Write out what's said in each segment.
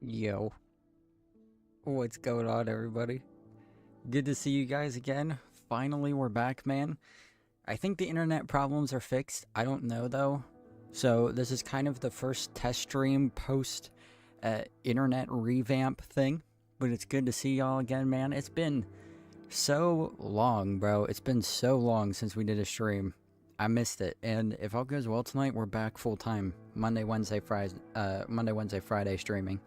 Yo, what's going on, everybody? Good to see you guys again. Finally, we're back, man. I think the internet problems are fixed. I don't know, though. So, this is kind of the first test stream post internet revamp thing. But it's good to see y'all again, man. It's been so long, bro. It's been so long since we did a stream. I missed it. And if all goes well tonight, we're back full time. Monday, Wednesday, Friday streaming.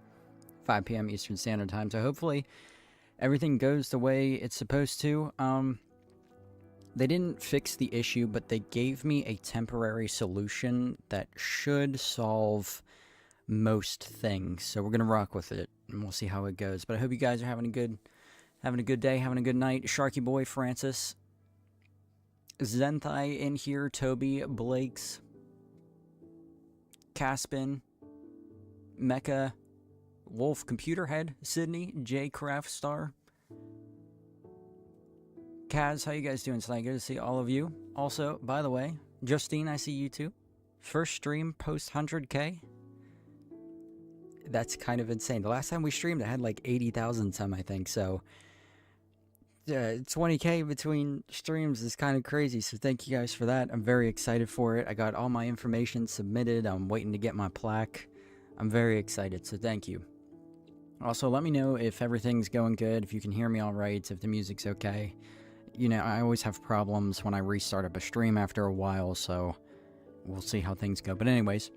5 p.m. Eastern Standard Time. So hopefully everything goes the way it's supposed to. They didn't fix the issue, but they gave me a temporary solution that should solve most things. So we're gonna rock with it, and we'll see how it goes. But I hope you guys are having a good day, having a good night. Sharky Boy, Francis, Zenthai in here, Toby, Blake's, Caspin, Mecha, Wolf, Computerhead, Sydney, J Craft Star, Kaz, how you guys doing tonight? Good to see all of you. Also, by the way, Justine, I see you too. First stream post 100k. That's kind of insane. The last time we streamed, I had like 80,000 some, I think. So, 20k between streams is kind of crazy. So thank you guys for that. I'm very excited for it. I got all my information submitted. I'm waiting to get my plaque. I'm very excited. So thank you. Also, let me know if everything's going good, if you can hear me all right, if the music's okay. You know, I always have problems when I restart up a stream after a while, so we'll see how things go. But anyways,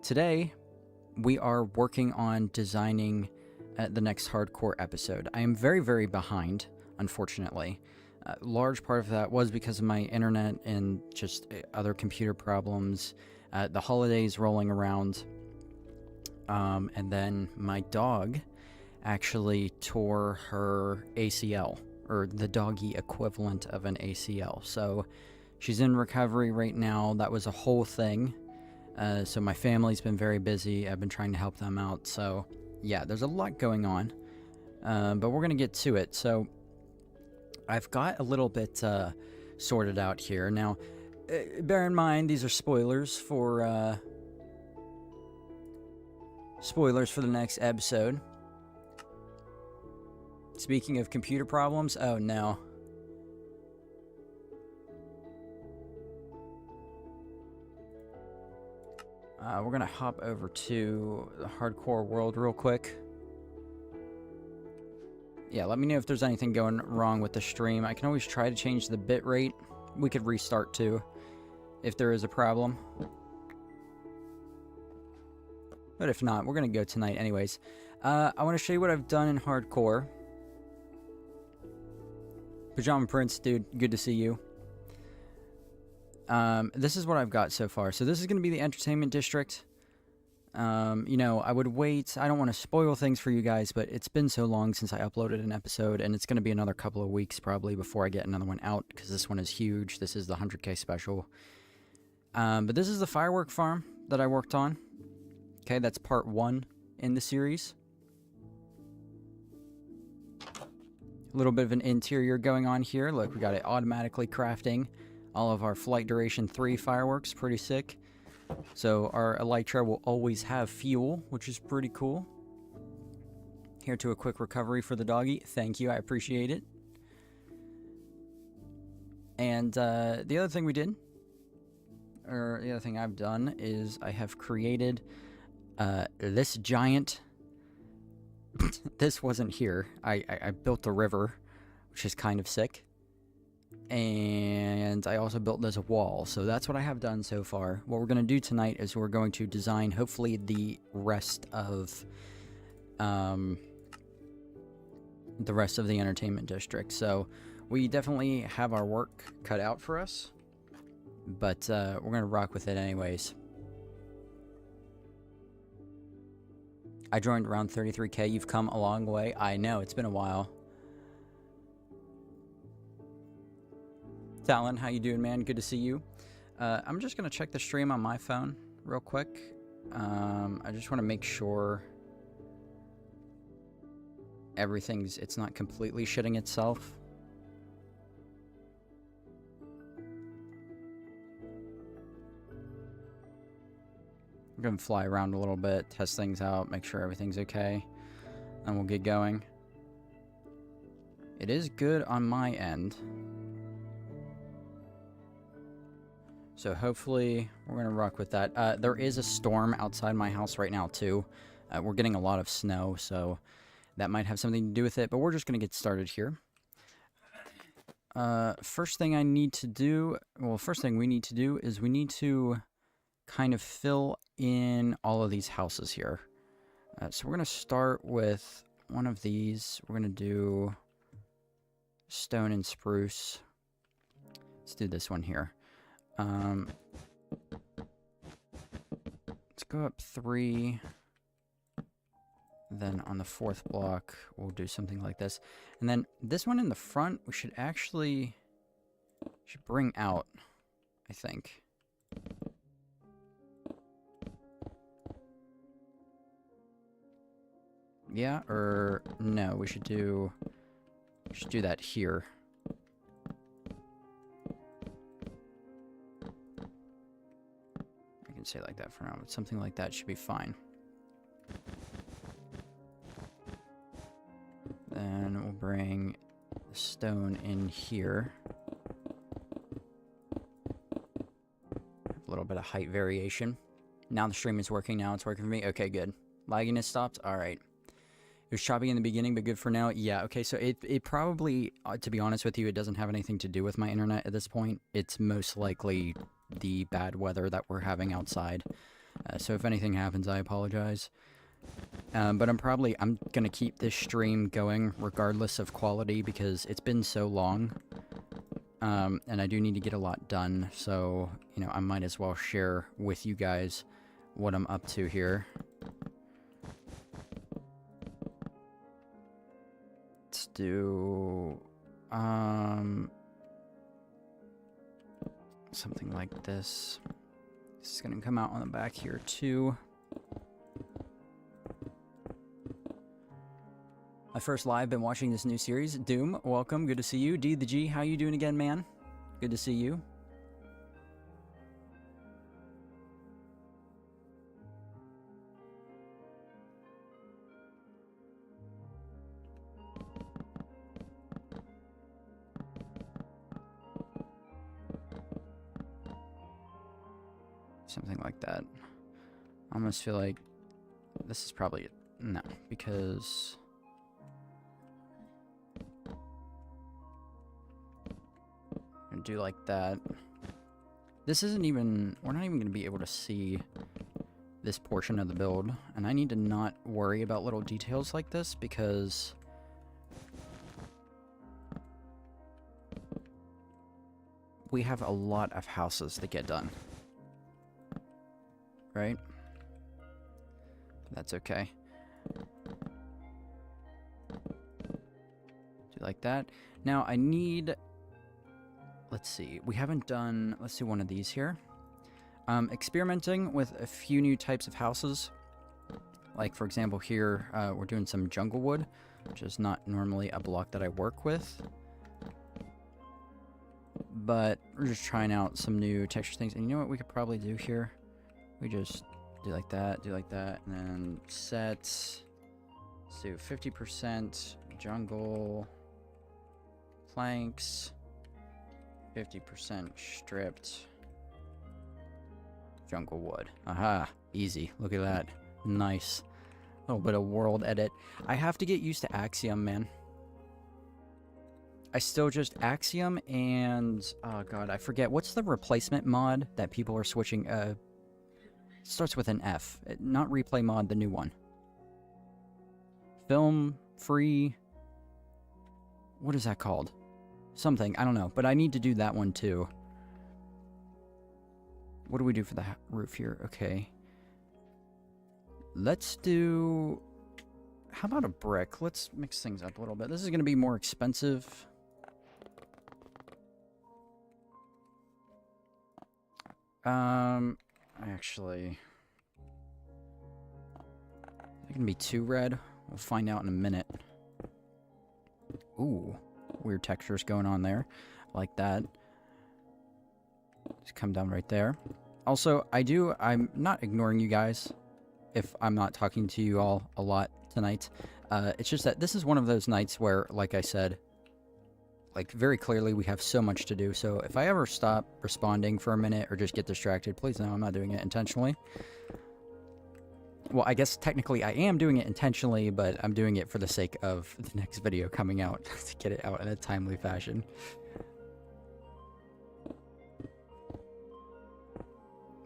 today we are working on designing the next hardcore episode. I am very, very behind, unfortunately. Large part of that was because of my internet and just other computer problems, the holidays rolling around, and then my dog actually tore her ACL, or the doggy equivalent of an ACL. So she's in recovery right now. That was a whole thing. So my family's been very busy. I've been trying to help them out. So yeah, there's a lot going on. But we're going to get to it. So I've got a little bit sorted out here. Now, bear in mind, these are spoilers for the next episode. Speaking of computer problems, oh no. We're gonna hop over to the hardcore world real quick. Yeah, let me know if there's anything going wrong with the stream. I can always try to change the bit rate. We could restart too, if there is a problem. But if not, we're gonna go tonight anyways. I want to show you what I've done in hardcore. Pajama Prince, dude, good to see you. This is what I've got so far. So this is going to be the entertainment district. You know, I would wait. I don't want to spoil things for you guys, but it's been so long since I uploaded an episode, and it's going to be another couple of weeks probably before I get another one out, because this one is huge. This is the 100k special. But this is the firework farm that I worked on. Okay, that's part 1 in the series. A little bit of an interior going on here. Look, we got it automatically crafting all of our Flight Duration 3 fireworks. Pretty sick. So our Elytra will always have fuel, which is pretty cool. Here to a quick recovery for the doggy. Thank you, I appreciate it. And the other thing we did, or the other thing I've done, is I have created this giant... This wasn't here. I built the river, which is kind of sick. And I also built this wall. So that's what I have done so far. What we're going to do tonight is we're going to design, hopefully, the rest of the entertainment district. So we definitely have our work cut out for us. But we're going to rock with it anyways. I joined around 33k. You've come a long way. I know, it's been a while. Talon, how you doing, man? Good to see you. I'm just going to check the stream on my phone real quick. I just want to make sure it's not completely shitting itself. I'm going to fly around a little bit, test things out, make sure everything's okay, and we'll get going. It is good on my end. So hopefully we're going to rock with that. There is a storm outside my house right now too. We're getting a lot of snow, so that might have something to do with it, but we're just going to get started here. First thing we need to do is we need to kind of fill in all of these houses here. So we're going to start with one of these. We're going to do stone and spruce. Let's do this one here. Let's go up 3. Then on the 4th block, we'll do something like this. And then this one in the front, we should bring out, I think. Yeah, or no, we should do that here. I can say it like that for now, but something like that should be fine. Then we'll bring the stone in here. A little bit of height variation. Now the stream is working. Now it's working for me. Okay, good. Lagging has stopped. All right. It was choppy in the beginning, but good for now. Yeah, okay, so it probably, to be honest with you, it doesn't have anything to do with my internet at this point. It's most likely the bad weather that we're having outside. So if anything happens, I apologize. But I'm going to keep this stream going regardless of quality because it's been so long. And I do need to get a lot done, so, you know, I might as well share with you guys what I'm up to here. Let's do, something like this. This is going to come out on the back here, too. My first live, been watching this new series. Doom, welcome, good to see you. D the G, how you doing again, man? Good to see you. Something like that. I almost feel like this is probably it. No, because I'm gonna do like that. This isn't even, we're not even gonna be able to see this portion of the build, and I need to not worry about little details like this because we have a lot of houses to get done. Right? That's okay. Do like that. Now I need, let's see, we haven't done, let's do one of these here. Experimenting with a few new types of houses. Like for example here, we're doing some jungle wood, which is not normally a block that I work with. But we're just trying out some new texture things. And you know what we could probably do here? We just do like that, and then set, let's do 50% jungle planks, 50% stripped jungle wood. Aha, easy, look at that, nice. A little bit of world edit. I have to get used to Axiom, man. I still just Axiom and, oh god, I forget, what's the replacement mod that people are switching, starts with an F. Not replay mod, the new one. Film free. What is that called? Something, I don't know. But I need to do that one too. What do we do for the roof here? Okay. Let's do, how about a brick? Let's mix things up a little bit. This is going to be more expensive. Actually, it's gonna be too red. We'll find out in a minute. Ooh, weird textures going on there. I like that. Just come down right there. Also, I'm not ignoring you guys if I'm not talking to you all a lot tonight. It's just that this is one of those nights where, like I said, like very clearly we have so much to do. So if I ever stop responding for a minute or just get distracted, please know I'm not doing it intentionally. Well, I guess technically I am doing it intentionally, but I'm doing it for the sake of the next video coming out to get it out in a timely fashion.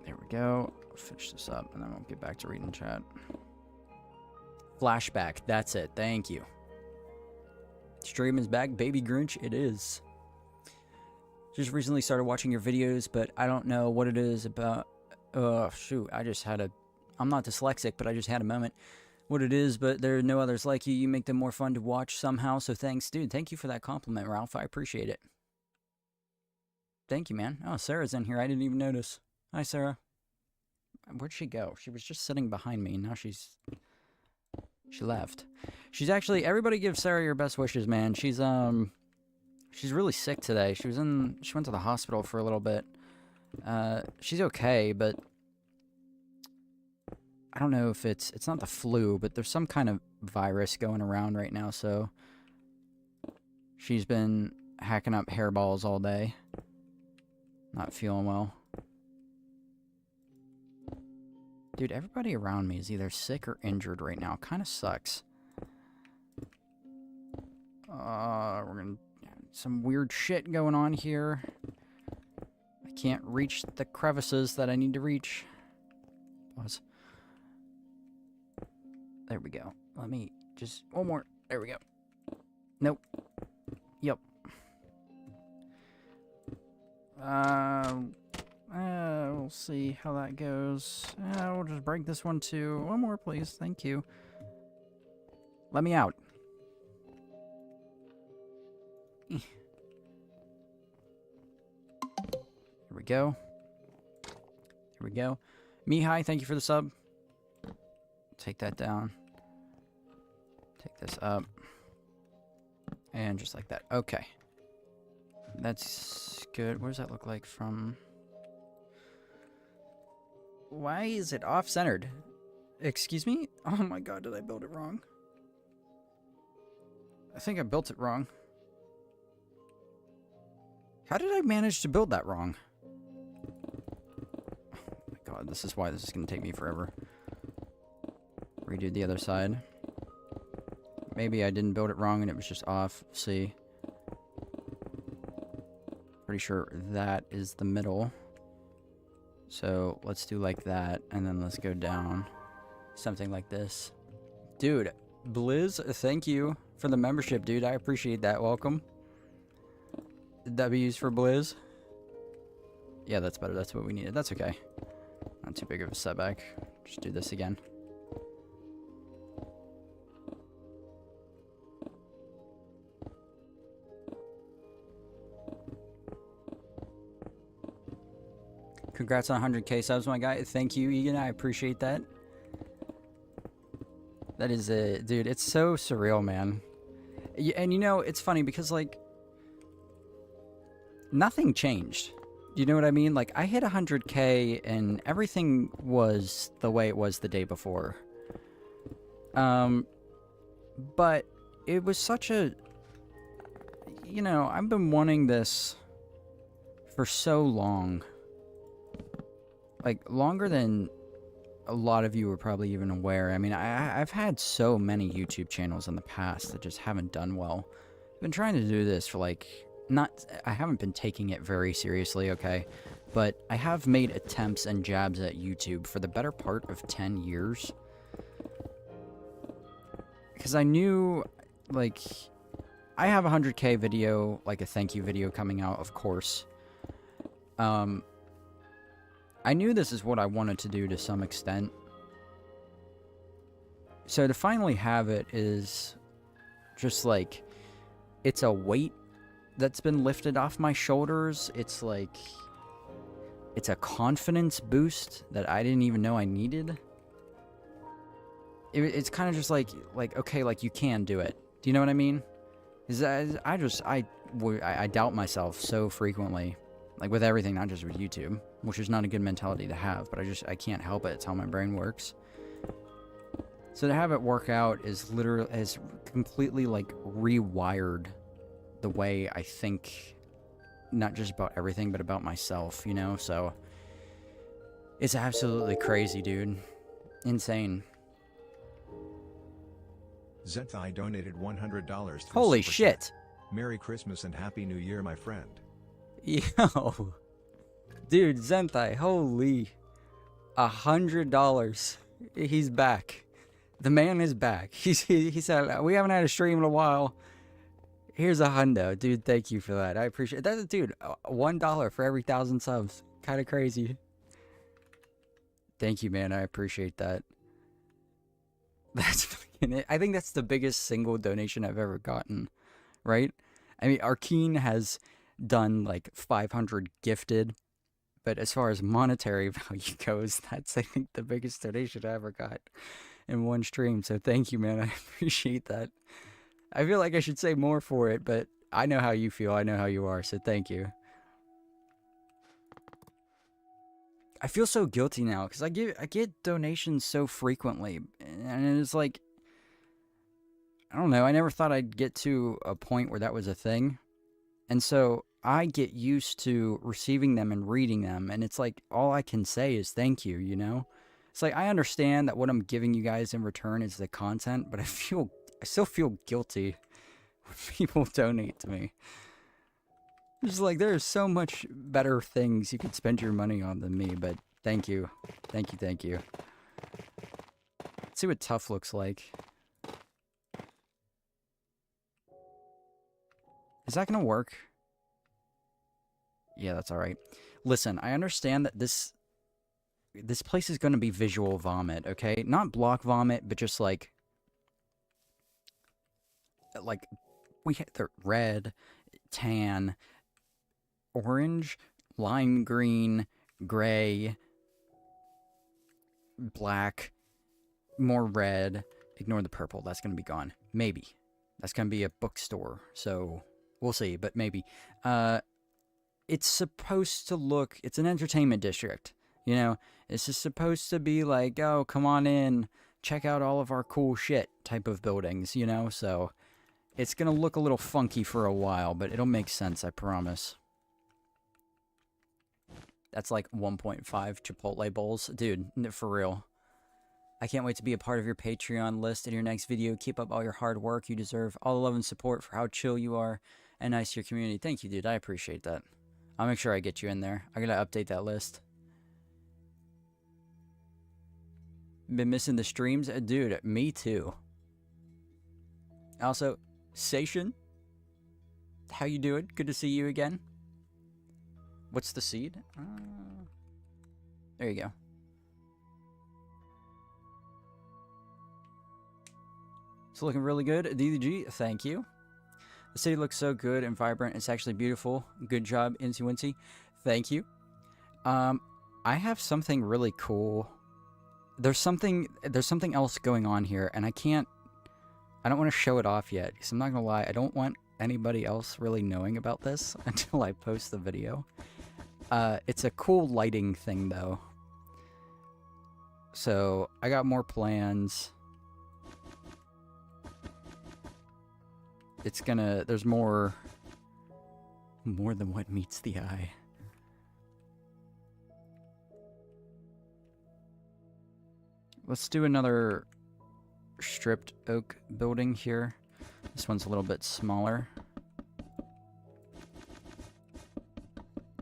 There we go. I'll finish this up and then we'll get back to reading chat. Flashback, that's it. Thank you. Stream is back, baby Grinch. It is. Just recently started watching your videos, but I don't know what it is about. Oh, shoot. I'm not dyslexic, but I just had a moment. What it is, but there are no others like you. You make them more fun to watch somehow, so thanks. Dude, thank you for that compliment, Ralph. I appreciate it. Thank you, man. Oh, Sarah's in here. I didn't even notice. Hi, Sarah. Where'd she go? She was just sitting behind me, and now she left. She's actually, everybody give Sarah your best wishes, man. She's really sick today. She went to the hospital for a little bit. She's okay, but I don't know if it's not the flu, but there's some kind of virus going around right now, so she's been hacking up hairballs all day. Not feeling well. Dude, everybody around me is either sick or injured right now. Kind of sucks. We're gonna... Some weird shit going on here. I can't reach the crevices that I need to reach. Pause. There we go. Let me just... One more. There we go. Nope. Yep. We'll see how that goes. We'll just break this one too. One more, please. Thank you. Let me out. Here we go. Here we go. Mihai, thank you for the sub. Take that down. Take this up. And just like that. Okay. That's good. What does that look like from... Why is it off-centered? Excuse me? Oh my god, did I build it wrong? I think I built it wrong. How did I manage to build that wrong? Oh my god, this is why this is going to take me forever. Redo the other side. Maybe I didn't build it wrong and it was just off. See. Pretty sure that is the middle. So let's do like that, and then let's go down. Something like this. Dude, Blizz, thank you for the membership, dude. I appreciate that. Welcome. W's for Blizz. Yeah, that's better. That's what we needed. That's okay. Not too big of a setback. Just do this again. Congrats on 100k subs, my guy. Thank you, Egan. I appreciate that. That is it. Dude, it's so surreal, man. And you know, it's funny because, like, nothing changed. You know what I mean? Like, I hit 100k and everything was the way it was the day before. But it was such a... You know, I've been wanting this for so long. Like, longer than a lot of you are probably even aware. I mean, I've had so many YouTube channels in the past that just haven't done well. I've been trying to do this for, like, I haven't been taking it very seriously, okay? But I have made attempts and jabs at YouTube for the better part of 10 years. Because I knew, like, I have a 100k video, like a thank you video coming out, of course. I knew this is what I wanted to do to some extent. So to finally have it is just like, it's a weight that's been lifted off my shoulders. It's like, it's a confidence boost that I didn't even know I needed. It's kind of just like, okay, like, you can do it. Do you know what I mean? I doubt myself so frequently. Like with everything, not just with YouTube, which is not a good mentality to have, but I can't help it. It's how my brain works. So to have it work out is literally, has completely like rewired the way I think, not just about everything, but about myself, you know? So it's absolutely crazy, dude. Insane. Zenthai donated $100 through Holy Super shit. Chat. Merry Christmas and Happy New Year, my friend. Yo. Dude, Zenthai, holy. $100. He's back. The man is back. He said, we haven't had a stream in a while. Here's a hundo. Dude, thank you for that. I appreciate that. Dude, $1 for every 1,000 subs. Kind of crazy. Thank you, man. I appreciate that. That's fucking it. I think that's the biggest single donation I've ever gotten, right? I mean, Arkeen has done like 500 gifted, but as far as monetary value goes, that's, I think, the biggest donation I ever got in one stream. So thank you, man. I appreciate that. I feel like I should say more for it, but I know how you feel. I know how you are, so thank you. I feel so guilty now because I get donations so frequently, and it's like, I don't know. I never thought I'd get to a point where that was a thing, and so I get used to receiving them and reading them, and it's like all I can say is thank you. You know, it's like I understand that what I'm giving you guys in return is the content, but I still feel guilty when people donate to me. It's like, there's so much better things you could spend your money on than me, but thank you. Thank you, thank you. Let's see what tough looks like. Is that gonna work? Yeah, that's alright. Listen, I understand that this place is gonna be visual vomit, okay? Not block vomit, but just like we hit the red, tan, orange, lime green, gray, black, more red. Ignore the purple. That's going to be gone. Maybe. That's going to be a bookstore. So we'll see, but maybe. It's supposed to look, it's an entertainment district. You know, it's just supposed to be like, oh, come on in, check out all of our cool shit type of buildings, you know? So it's going to look a little funky for a while, but it'll make sense, I promise. That's like 1.5 Chipotle bowls. Dude, for real. I can't wait to be a part of your Patreon list in your next video. Keep up all your hard work. You deserve all the love and support for how chill you are and nice to your community. Thank you, dude. I appreciate that. I'll make sure I get you in there. I gotta update that list. Been missing the streams? Dude, me too. Also, Sation, how you doing? Good to see you again. What's the seed? There you go. It's looking really good. DDG, thank you. The city looks so good and vibrant. It's actually beautiful. Good job, Incy. Thank you. I have something really cool. There's something else going on here, and I don't want to show it off yet, because I'm not gonna lie, I don't want anybody else really knowing about this until I post the video. It's a cool lighting thing, though. So, I got more plans. It's gonna... There's more than what meets the eye. Let's do another stripped oak building here. This one's a little bit smaller.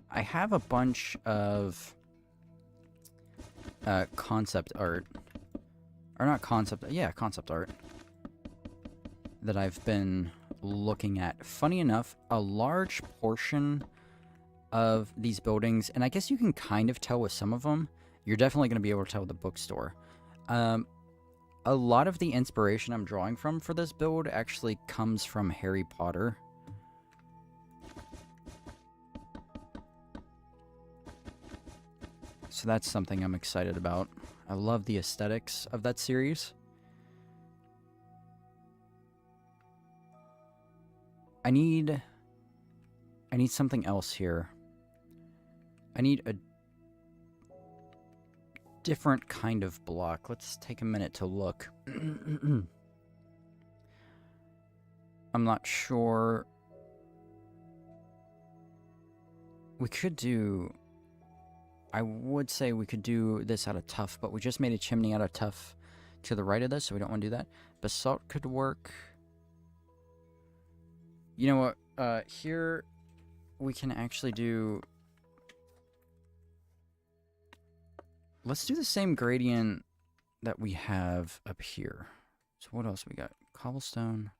I have a bunch of concept art. Or not concept... Yeah, concept art. That I've been looking at. Funny enough, a large portion of these buildings, and I guess you can kind of tell with some of them, you're definitely going to be able to tell with the bookstore. A lot of the inspiration I'm drawing from for this build actually comes from Harry Potter. So that's something I'm excited about. I love the aesthetics of that series. I need something else here. I need a different kind of block. Let's take a minute to look. I'm not sure. We could do... I would say we could do this out of tuff, but we just made a chimney out of tuff to the right of this, so we don't want to do that. Basalt could work. You know what? Here we can actually do... Let's do the same gradient that we have up here. So what else we got? Cobblestone.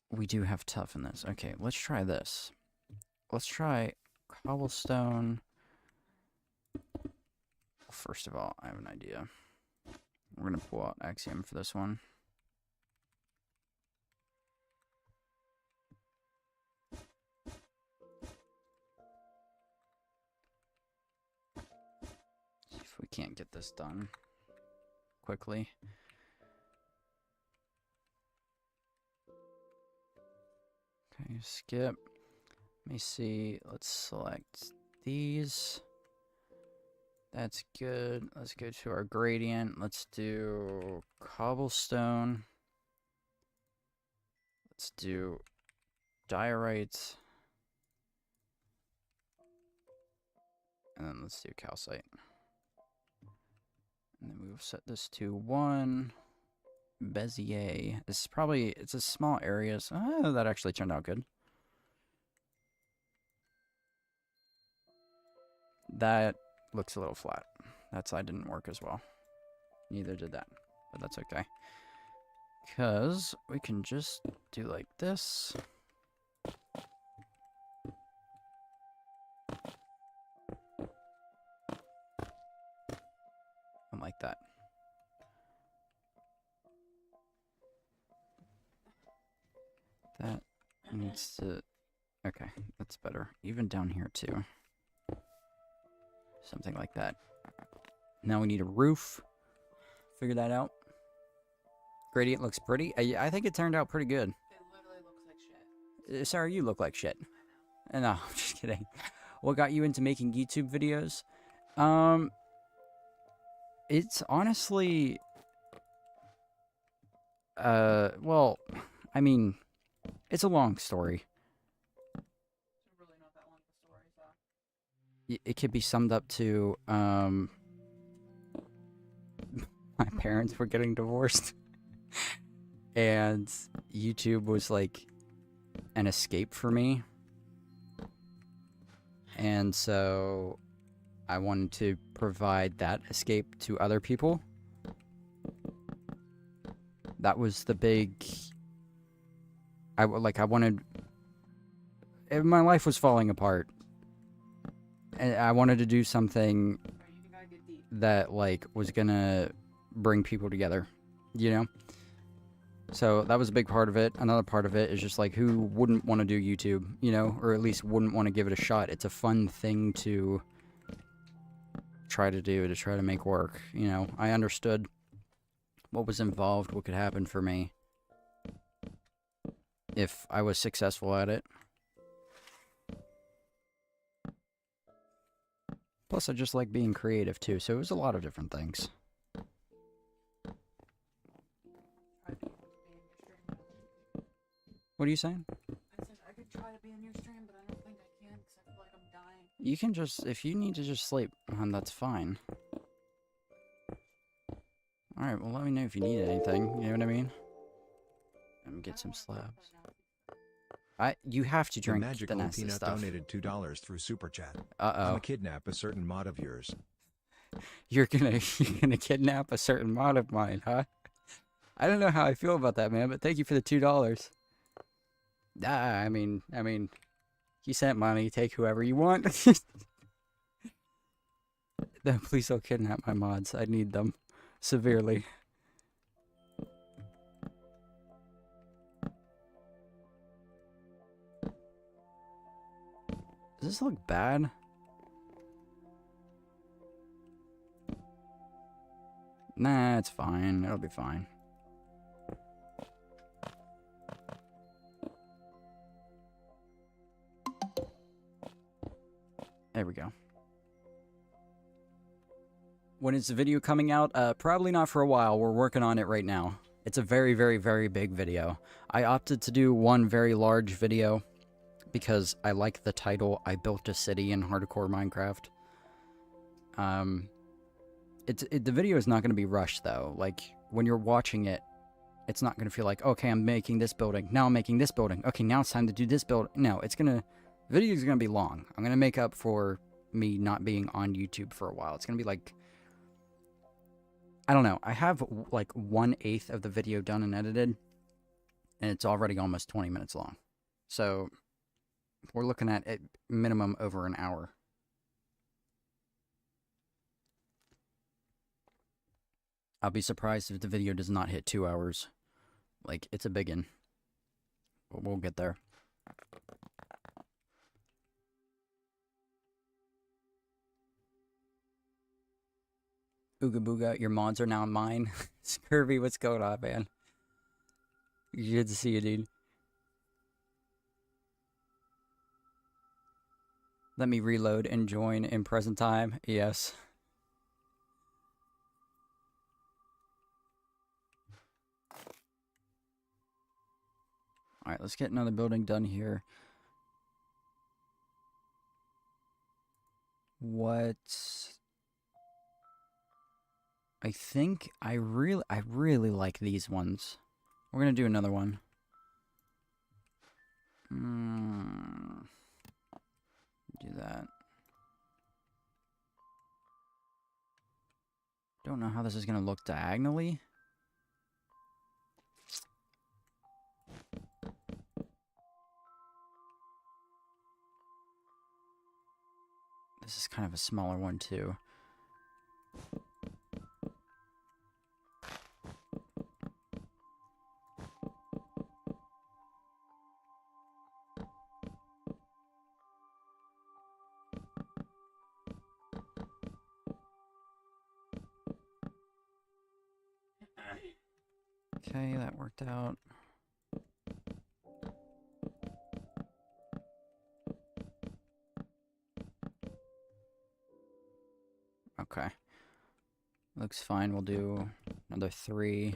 We do have tuff in this. Okay, let's try this. Let's try cobblestone. First of all, I have an idea. We're going to pull out Axiom for this one. See if we can't get this done quickly. Okay, skip. Let me see. Let's select these. That's good. Let's go to our gradient. Let's do cobblestone. Let's do diorite. And then let's do calcite. And then we'll set this to 1. Bezier. This is probably, it's a small area, so that actually turned out good. That looks a little flat. That side didn't work as well. Neither did that, but that's okay. Because we can just do like this. And like that. That needs to... Okay, that's better. Even down here too. Something like that. Now we need a roof. Figure that out. Gradient looks pretty. I think it turned out pretty good. It literally looks like shit. Sorry, you look like shit. I know. No, I'm just kidding. What got you into making YouTube videos? It's honestly... well, I mean, it's a long story. It's really not that long of a story, so... It could be summed up to, my parents were getting divorced. And YouTube was like an escape for me. And so I wanted to provide that escape to other people. That was the big... I wanted... My life was falling apart. And I wanted to do something that, like, was gonna bring people together, you know? So that was a big part of it. Another part of it is just, like, who wouldn't want to do YouTube, you know? Or at least wouldn't want to give it a shot. It's a fun thing to try to do, to try to make work, you know? I understood what was involved, what could happen for me if I was successful at it. Plus, I just like being creative, too, so it was a lot of different things. What are you saying? I said I could try to be in your stream, but I don't think I can because I feel like I'm dying. You can just, if you need to just sleep, that's fine. Alright, well, let me know if you need anything, you know what I mean? Let me get some slabs. You have to The drink the Magical nasty Peanut stuff. donated $2 through Super Chat. Uh-oh. I'ma kidnap a certain mod of yours. You're gonna kidnap a certain mod of mine, huh? I don't know how I feel about that, man, but thank you for the $2. I mean, you sent money, take whoever you want. Then please don't kidnap my mods. I need them severely. Does this look bad? Nah, it's fine. It'll be fine. When is the video coming out? Probably not for a while. We're working on it right now. It's a very, very, very big video. I opted to do one very large video because I like the title, I Built a City in Hardcore Minecraft. The video is not going to be rushed, though. Like, when you're watching it, it's not going to feel like, okay, I'm making this building. Now I'm making this building. Okay, now it's time to do this build. No, it's going to... The video is going to be long. I'm going to make up for me not being on YouTube for a while. It's going to be like... I don't know. I have, like, 1/8 of the video done and edited. And it's already almost 20 minutes long. So, we're looking at minimum over an hour. I'll be surprised if the video does not hit 2 hours. Like, it's a biggin. But we'll get there. Ooga booga, your mods are now mine. Scurvy, what's going on, man? Good to see you, dude. Let me reload and join in present time. Yes. Alright, let's get another building done here. What... I think I really like these ones. We're gonna do another one. Do that. Don't know how this is gonna look diagonally. This is kind of a smaller one too. Okay, that worked out. Okay. Looks fine. We'll do another 3.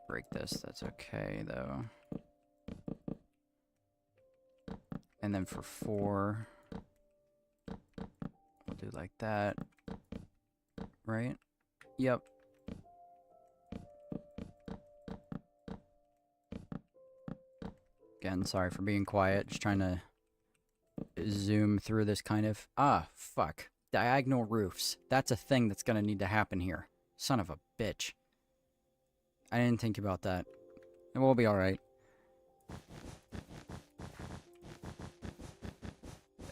Break this. That's okay, though. And then for 4, we'll do like that. Right? Yep. Again, sorry for being quiet. Just trying to zoom through this kind of... Ah, fuck. Diagonal roofs. That's a thing that's gonna need to happen here. Son of a bitch. I didn't think about that. We'll be alright.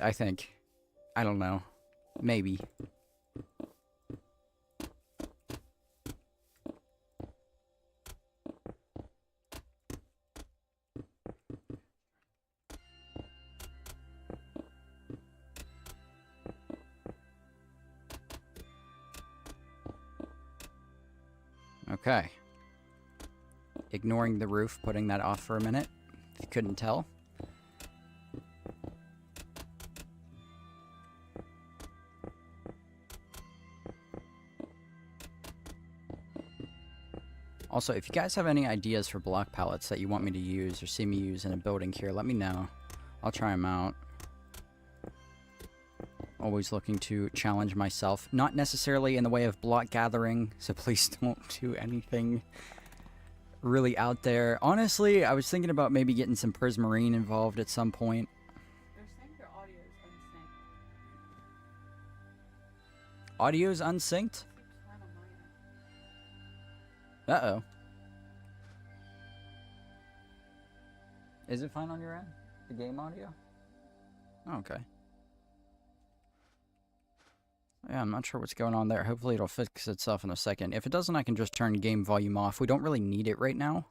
I think. I don't know. Maybe. Okay. Ignoring the roof, putting that off for a minute. If you couldn't tell. Also, if you guys have any ideas for block palettes that you want me to use or see me use in a building here, let me know. I'll try them out. Always looking to challenge myself. Not necessarily in the way of block gathering, so please don't do anything really out there. Honestly, I was thinking about maybe getting some Prismarine involved at some point. They're saying their audio is unsynced. Audio's unsynced? Seems fine on my end. Uh-oh. Is it fine on your end? The game audio? Oh, okay. Yeah, I'm not sure what's going on there. Hopefully it'll fix itself in a second. If it doesn't, I can just turn game volume off. We don't really need it right now.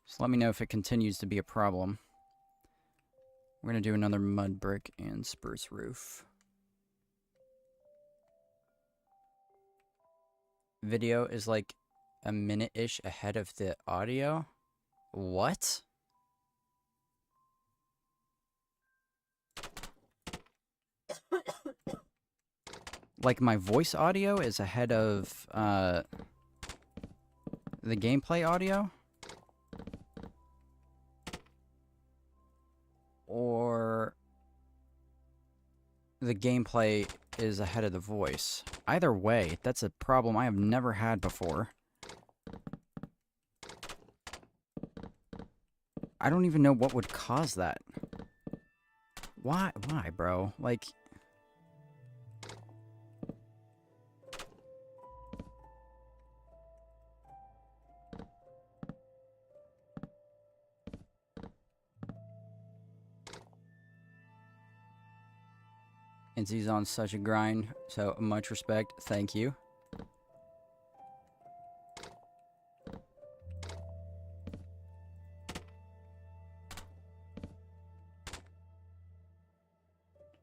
Just let me know if it continues to be a problem. We're going to do another mud brick and spruce roof. Video is like a minute-ish ahead of the audio. What? like my voice audio is ahead of the gameplay audio, or the gameplay is ahead of the voice. Either way, that's a problem I have never had before. I don't even know what would cause that. Why, bro? Like... Incy's on such a grind, so much respect. Thank you.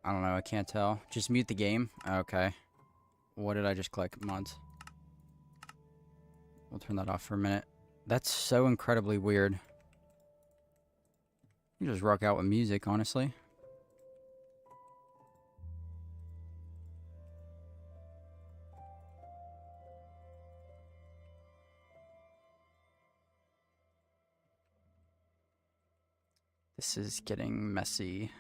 I don't know, I can't tell. Just mute the game? Okay. What did I just click? Mods. We'll turn that off for a minute. That's so incredibly weird. You just rock out with music, honestly. This is getting messy.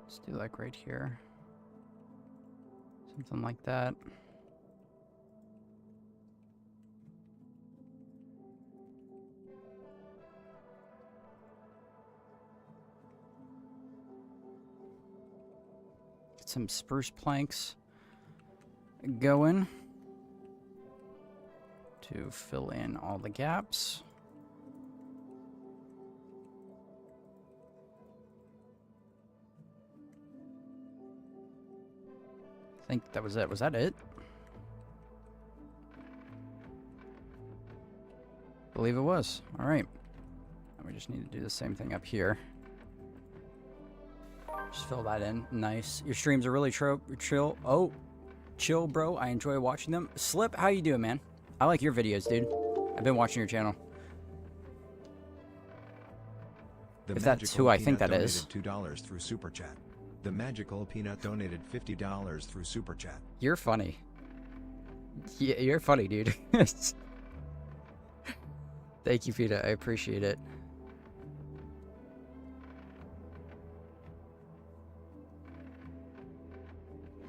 Let's do like right here. Something like that. Get some spruce planks going to fill in all the gaps. I think that was it. Was that it? I believe it was. All right. And we just need to do the same thing up here. Just fill that in. Nice. Your streams are really chill. Oh, chill, bro. I enjoy watching them. Slip, how you doing, man? I like your videos, dude. I've been watching your channel. The If that's who I think that is. $2 through Super Chat. The Magical Peanut donated $50 through Super Chat. You're funny. Yeah, you're funny, dude. Thank you, Peanut. I appreciate it.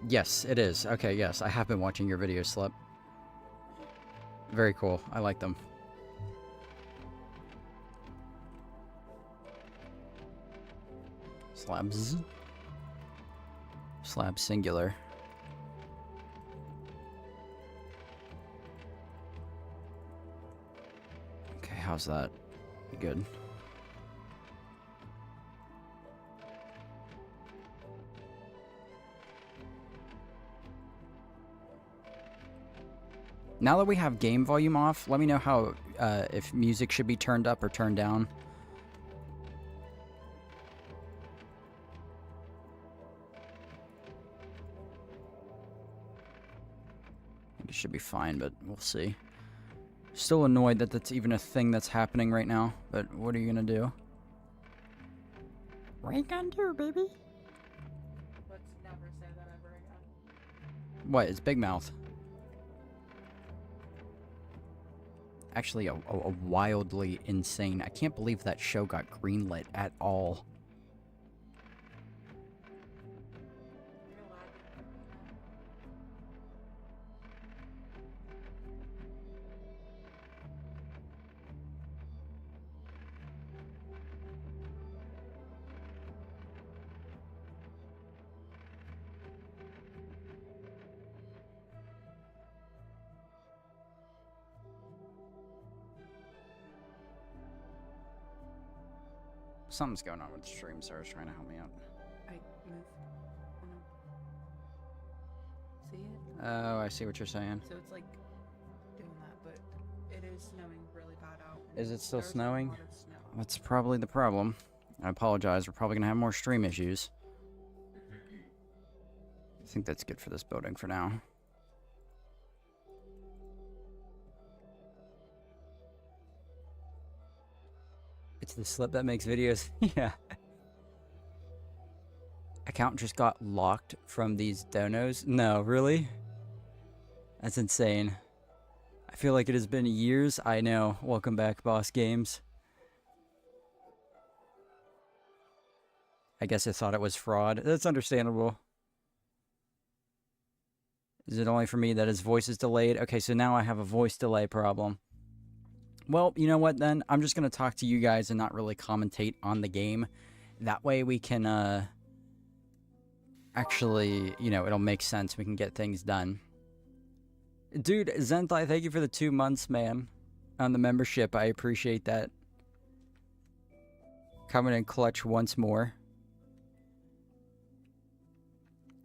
Yes, it is. Okay, yes. I have been watching your videos, Slip. Very cool. I like them. Slabs. Slab singular. Okay, how's that? Good. Now that we have game volume off, let me know how if music should be turned up or turned down. It should be fine, but we'll see. Still annoyed that that's even a thing that's happening right now, but what are you gonna do? What are you gonna do, baby? Let's never say that ever again. What? It's Big Mouth. Actually, a wildly insane. I can't believe that show got greenlit at all. You're lagging. Something's going on with the stream. Sarah's trying to help me out. I move. Oh, no. See it? Oh, I see what you're saying. So it's like doing that, but it is snowing really bad out. Is it still There's snowing? A lot of snow. That's probably the problem. I apologize. We're probably going to have more stream issues. I think that's good for this building for now. It's the slip that makes videos. Yeah. Account just got locked from these donos. No, really? That's insane. I feel like it has been years. I know. Welcome back, Boss Games. I guess I thought it was fraud. That's understandable. Is it only for me that his voice is delayed? Okay, so now I have a voice delay problem. Well, you know what then? I'm just going to talk to you guys and not really commentate on the game. That way we can, actually, you know, it'll make sense. We can get things done. Dude, Zenthai, thank you for the 2 months, man. On the membership, I appreciate that. Coming in clutch once more.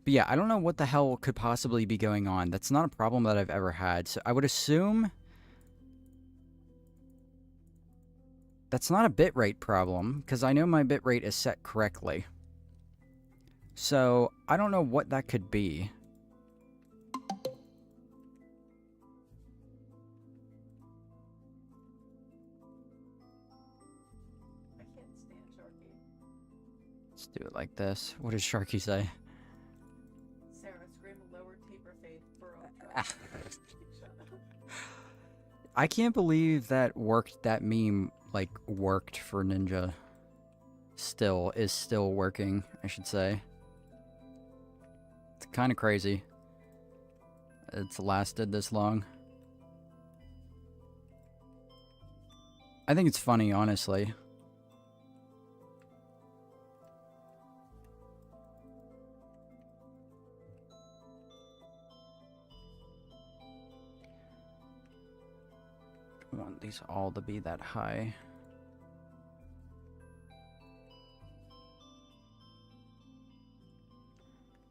But yeah, I don't know what the hell could possibly be going on. That's not a problem that I've ever had. So I would assume that's not a bitrate problem, because I know my bitrate is set correctly. So I don't know what that could be. I can't stand Sharky. Let's do it like this. What does Sharky say? Sarah, scream a lower taper fade for I can't believe that worked. That meme, like, worked for Ninja. Is still working, I should say. It's kind of crazy. It's lasted this long. I think it's funny, honestly. I want these all to be that high.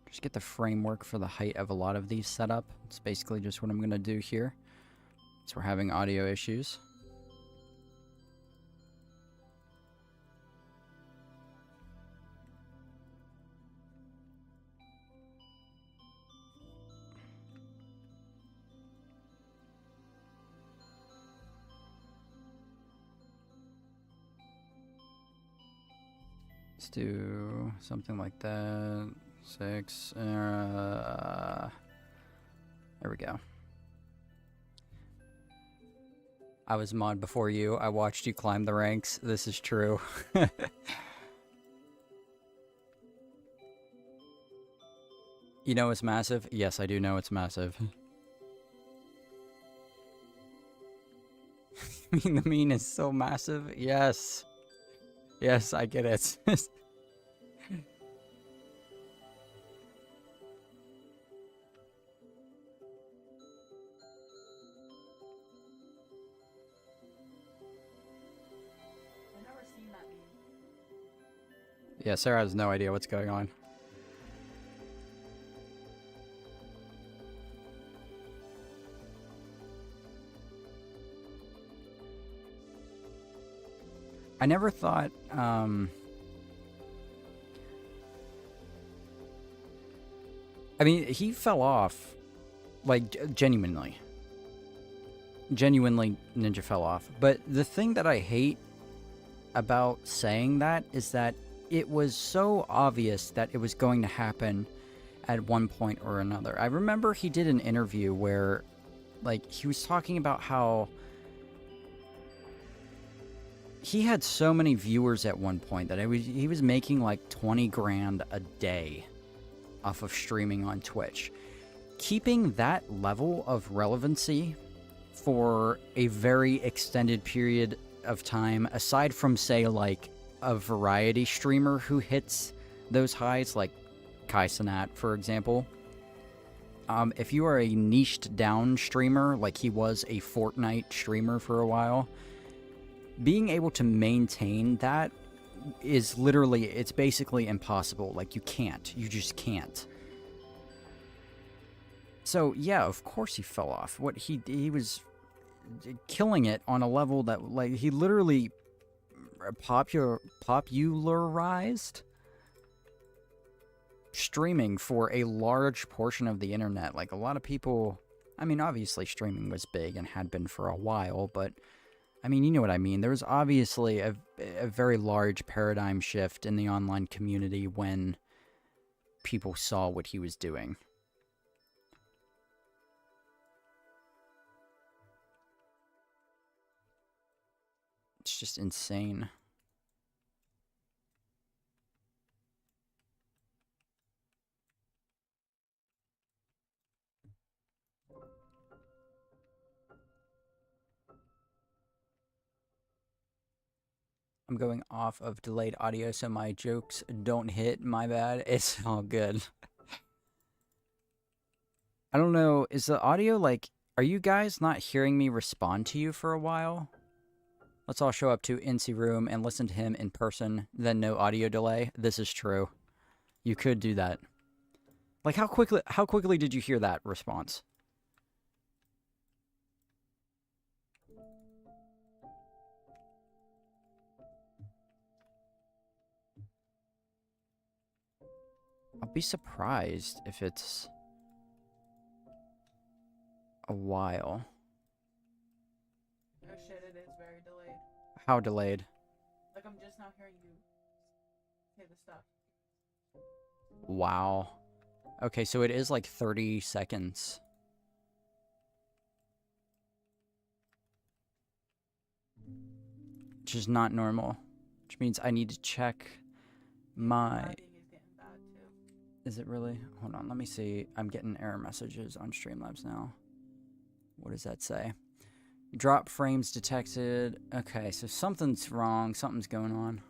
Just get the framework for the height of a lot of these set up. It's basically just what I'm going to do here. So we're having audio issues. Let's do something like that. 6. There we go. I was mod before you. I watched you climb the ranks. This is true. You know it's massive? Yes, I do know it's massive. I mean, the mean is so massive. Yes. Yes, I get it. I never seen that meme. Yeah, Sarah has no idea what's going on. I never thought, I mean, he fell off, like, genuinely. Genuinely, Ninja fell off. But the thing that I hate about saying that is that it was so obvious that it was going to happen at one point or another. I remember he did an interview where, like, he was talking about how he had so many viewers at one point that he was making like 20 grand a day off of streaming on Twitch. Keeping that level of relevancy for a very extended period of time, aside from, say, like a variety streamer who hits those highs, like Kai Cenat, for example. If you are a niched down streamer, like he was a Fortnite streamer for a while, being able to maintain that is literally, it's basically impossible. Like, you can't. You just can't. So, yeah, of course he fell off. What he was killing it on a level that, like, he literally popularized streaming for a large portion of the internet. Like, a lot of people, I mean, obviously streaming was big and had been for a while, but I mean, you know what I mean. There was obviously a very large paradigm shift in the online community when people saw what he was doing. It's just insane. I'm going off of delayed audio so my jokes don't hit. My bad. It's all good. I don't know. Is the audio like... Are you guys not hearing me respond to you for a while? Let's all show up to Incy room and listen to him in person, then no audio delay. This is true. You could do that. Like, how quickly did you hear that response? I'll be surprised if it's a while. Oh shit, it is very delayed. How delayed? Like, I'm just now hearing you say the stuff. Wow. Okay, so it is like 30 seconds. Which is not normal. Which means I need to check my... Lagging is getting bad too. Is it really? Hold on, let me see. I'm getting error messages on Streamlabs now. What does that say? Drop frames detected. Okay, so something's wrong. Something's going on.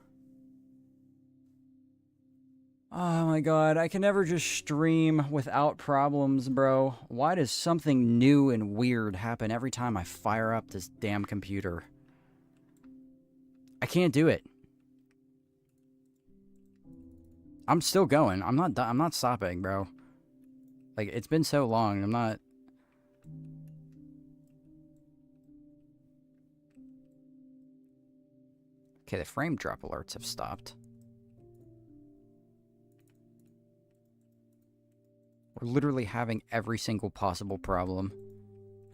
Oh my god, I can never just stream without problems, bro. Why does something new and weird happen every time I fire up this damn computer? I can't do it. I'm still going. I'm not stopping, bro. Like, it's been so long. I'm not... Okay, the frame drop alerts have stopped. We're literally having every single possible problem.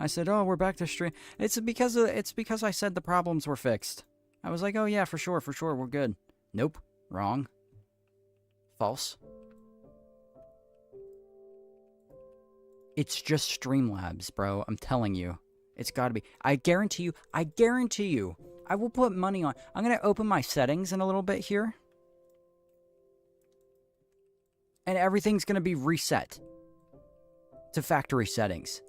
I said, "Oh, we're back to stream." It's because I said the problems were fixed. I was like, "Oh yeah, for sure, we're good." Nope, wrong. False. It's just Streamlabs, bro. I'm telling you. It's got to be. I guarantee you. I will put money on. I'm going to open my settings in a little bit here. And everything's going to be reset to factory settings.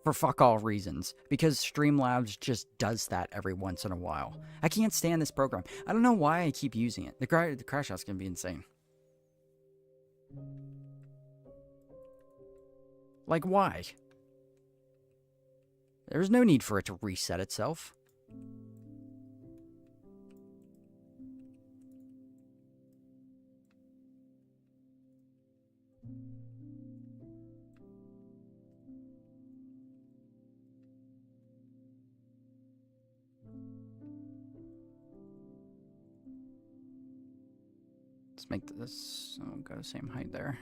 For fuck all reasons. Because Streamlabs just does that every once in a while. I can't stand this program. I don't know why I keep using it. The crash out's going to be insane. Like, why? There's no need for it to reset itself. Let's make this... Oh, go the same height there.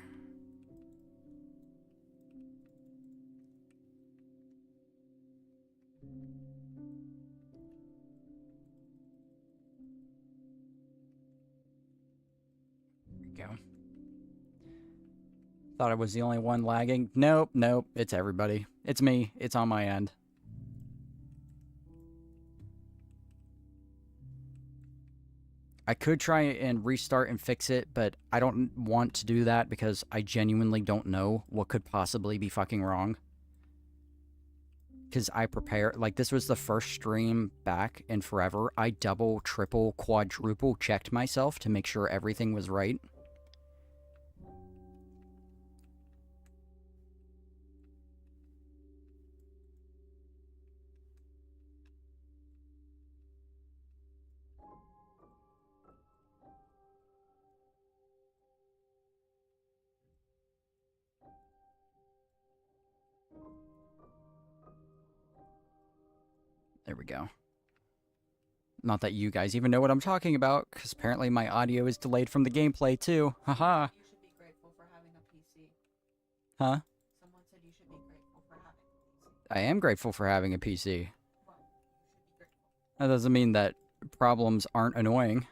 Go. Thought I was the only one lagging. Nope, it's everybody. It's me. It's on my end. I could try and restart and fix it, but I don't want to do that because I genuinely don't know what could possibly be fucking wrong. Because I prepare... Like, this was the first stream back in forever. I double, triple, quadruple checked myself to make sure everything was right. There we go. Not that you guys even know what I'm talking about, because apparently my audio is delayed from the gameplay too. Haha. You should be grateful for having a PC. Huh? Someone said you should be grateful for having a PC. I am grateful for having a PC. Well, you should be grateful. That doesn't mean that problems aren't annoying.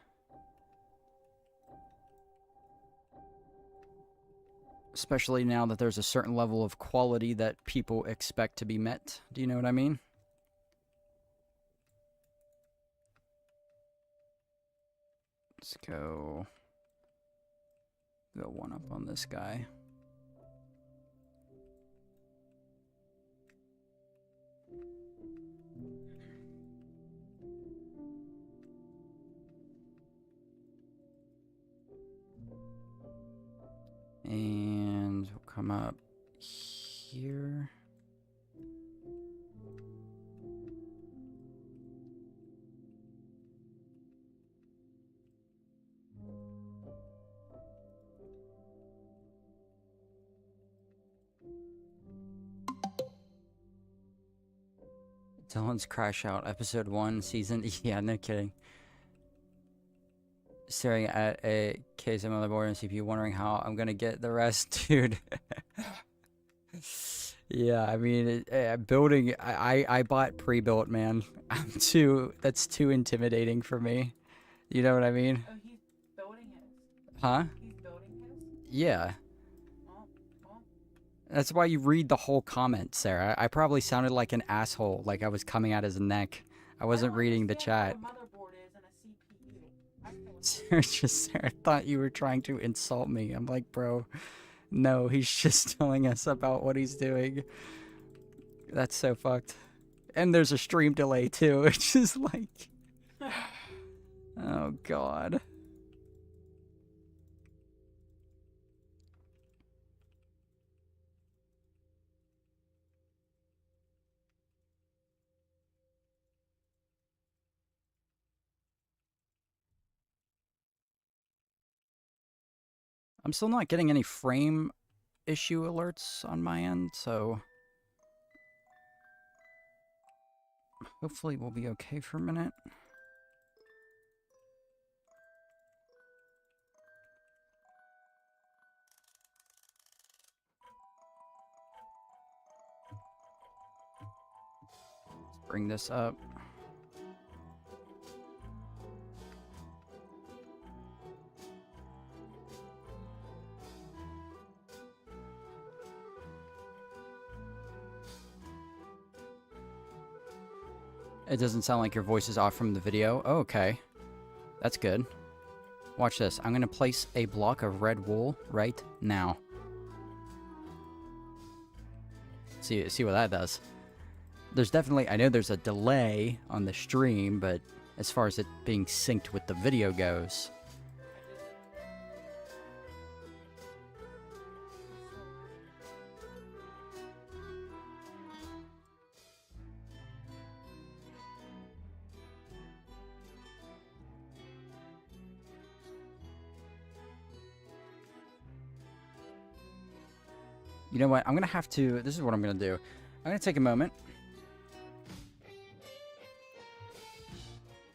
Especially now that there's a certain level of quality that people expect to be met. Do you know what I mean? Let's go one up on this guy. And we'll come up here. Dylan's Crash Out, episode 1, season. Yeah, no kidding. Staring at a case of motherboard and CPU, wondering how I'm gonna get the rest, dude. Yeah, I mean, building. I bought pre-built, man. That's too intimidating for me. You know what I mean? Oh, he's building his. Huh? He's building his? Yeah. Oh, oh. That's why you read the whole comment, Sarah. I probably sounded like an asshole, like I was coming at his neck. I wasn't reading the chat. I don't understand how a motherboard is and a CPU. I feel Sarah thought you were trying to insult me. I'm like, bro, no, he's just telling us about what he's doing. That's so fucked. And there's a stream delay too, which is like, oh god. I'm still not getting any frame issue alerts on my end, so hopefully we'll be okay for a minute. Let's bring this up. It doesn't sound like your voice is off from the video. Oh, okay. That's good. Watch this. I'm going to place a block of red wool right now. See what that does. There's definitely, I know there's a delay on the stream, but as far as it being synced with the video goes. You know what? I'm going to have to, this is what I'm going to do. I'm going to take a moment.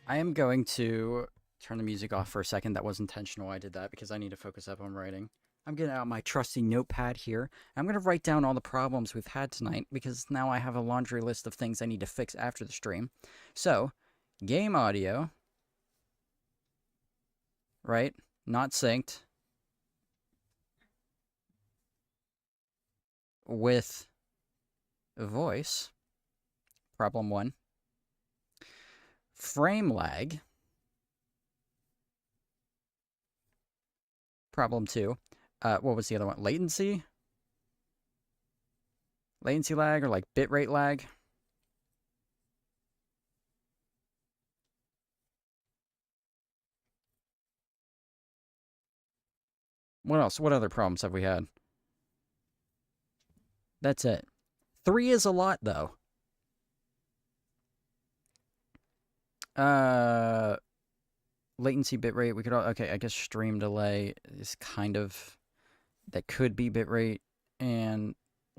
I am going to turn the music off for a second. That was intentional. I did that because I need to focus up on writing. I'm getting out my trusty notepad here. I'm going to write down all the problems we've had tonight because now I have a laundry list of things I need to fix after the stream. So, game audio, right? Not synced with voice, problem 1. Frame lag, problem 2. What was the other one? Latency? Latency lag or like bitrate lag? What else? What other problems have we had? That's it. 3 is a lot, though. Latency, bitrate, we could okay, I guess stream delay is kind of, that could be bitrate and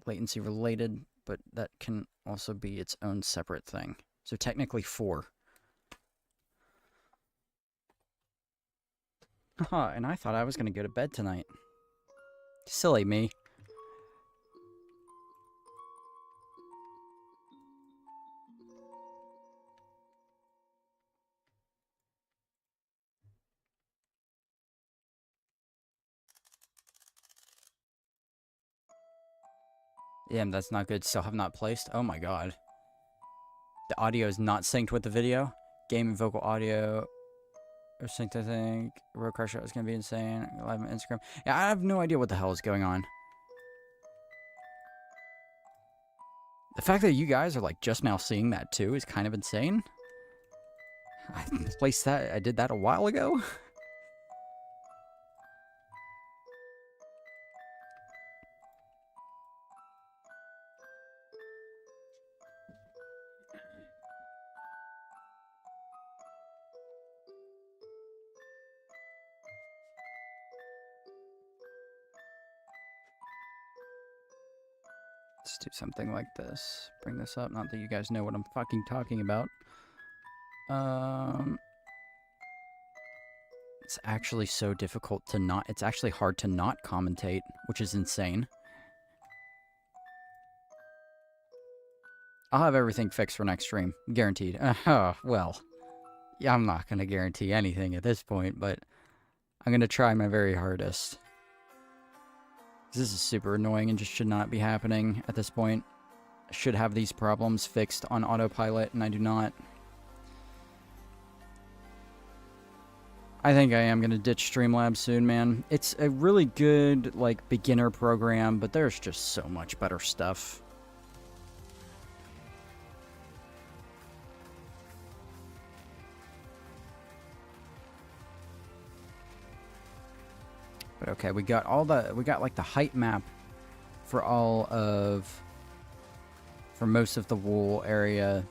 latency related, but that can also be its own separate thing. So technically 4. Haha, and I thought I was going to go to bed tonight. Silly me. Yeah, that's not good. Still have not placed. Oh my god. The audio is not synced with the video. Game and vocal audio are synced, I think. Road car shot is going to be insane. Live on Instagram. Yeah, I have no idea what the hell is going on. The fact that you guys are like just now seeing that too is kind of insane. I placed that. I did that a while ago. Let's do something like this. Bring this up. Not that you guys know what I'm fucking talking about. It's actually so difficult to not... It's actually hard to not commentate, which is insane. I'll have everything fixed for next stream. Guaranteed. Well. Yeah, I'm not going to guarantee anything at this point, but I'm going to try my very hardest. This is super annoying and just should not be happening at this point. I should have these problems fixed on autopilot, and I do not. I think I am going to ditch Streamlabs soon, man. It's a really good, like, beginner program, but there's just so much better stuff. But okay, we got like the height map for for most of the wool area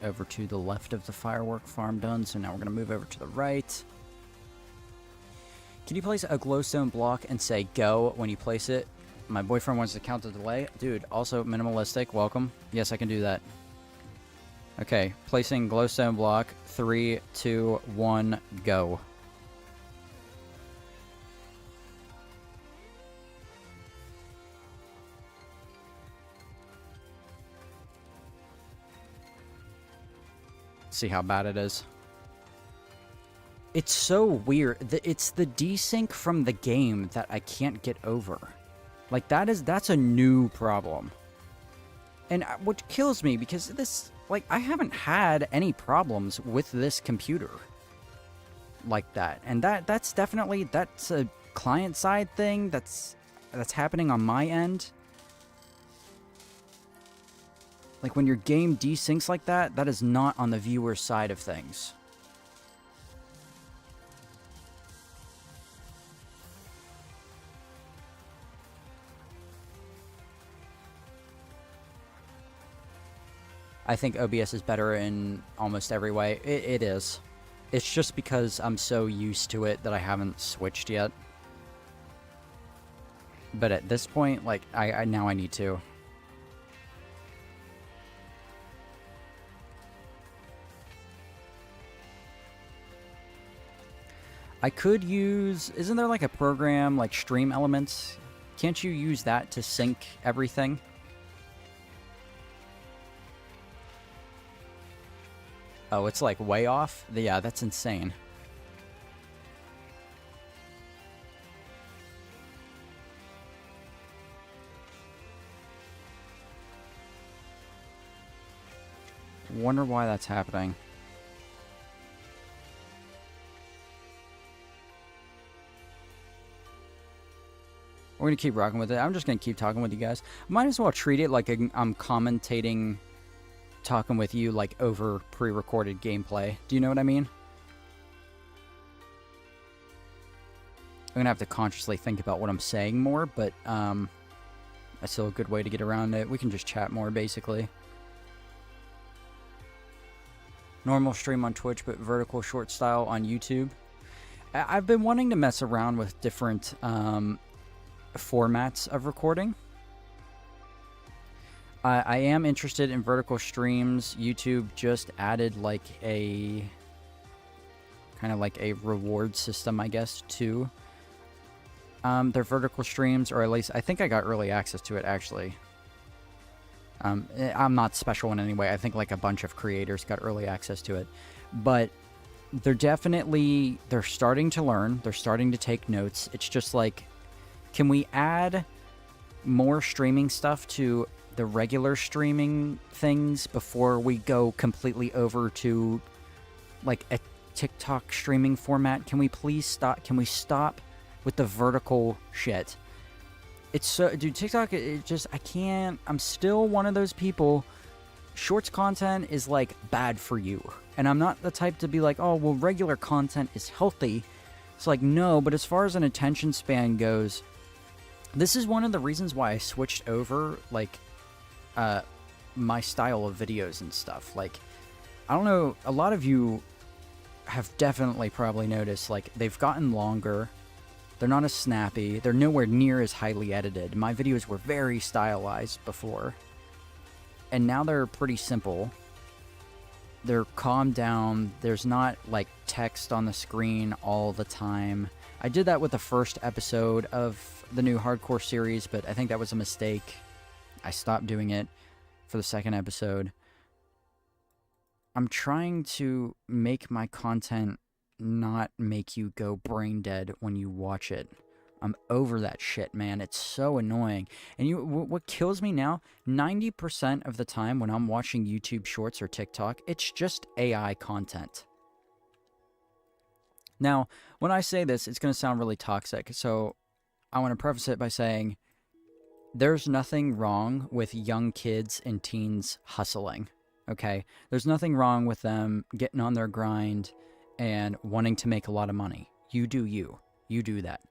over to the left of the firework farm done. So now we're gonna move over to the right. Can you place a glowstone block and say go when you place it? My boyfriend wants to count the delay. Dude, also minimalistic, welcome. Yes, I can do that. Okay, placing glowstone block, 3, 2, 1, go. See how bad it is. It's so weird. It's the desync from the game that I can't get over. Like, that's a new problem. And what kills me, because this, like, I haven't had any problems with this computer like that. And that's definitely, that's a client-side thing that's happening on my end. Like, when your game desyncs like that, that is not on the viewer side of things. I think OBS is better in almost every way. It is. It's just because I'm so used to it that I haven't switched yet. But at this point, like, now I need to. I could use... Isn't there like a program like Stream Elements? Can't you use that to sync everything? Oh, it's like way off? Yeah, that's insane. Wonder why that's happening. We're going to keep rocking with it. I'm just going to keep talking with you guys. Might as well treat it like I'm commentating, talking with you, like, over pre-recorded gameplay. Do you know what I mean? I'm going to have to consciously think about what I'm saying more, but that's still a good way to get around it. We can just chat more, basically. Normal stream on Twitch, but vertical short style on YouTube. I've been wanting to mess around with different... formats of recording. I am interested in vertical streams. YouTube just added like a kind of like a reward system, I guess, to their vertical streams, or at least I think I got early access to it, actually. I'm not special in any way. I think like a bunch of creators got early access to it, but they're starting to learn. They're starting to take notes. It's just like, can we add more streaming stuff to the regular streaming things before we go completely over to like a TikTok streaming format? Can we please stop? Can we stop with the vertical shit? It's so, dude, TikTok, it just, I can't, I'm still one of those people. Shorts content is like bad for you. And I'm not the type to be like, oh, well, regular content is healthy. It's like, no, but as far as an attention span goes, this is one of the reasons why I switched over, like, my style of videos and stuff. Like, I don't know, a lot of you have definitely probably noticed, like, they've gotten longer. They're not as snappy. They're nowhere near as highly edited. My videos were very stylized before. And now they're pretty simple. They're calmed down. There's not, like, text on the screen all the time. I did that with the first episode of the new Hardcore series, but I think that was a mistake. I stopped doing it for the second episode. I'm trying to make my content not make you go brain dead when you watch it. I'm over that shit, man. It's so annoying. And what kills me now, 90% of the time when I'm watching YouTube Shorts or TikTok, it's just AI content. Now, when I say this, it's going to sound really toxic, so I want to preface it by saying there's nothing wrong with young kids and teens hustling, okay? There's nothing wrong with them getting on their grind and wanting to make a lot of money. You do you. You do that.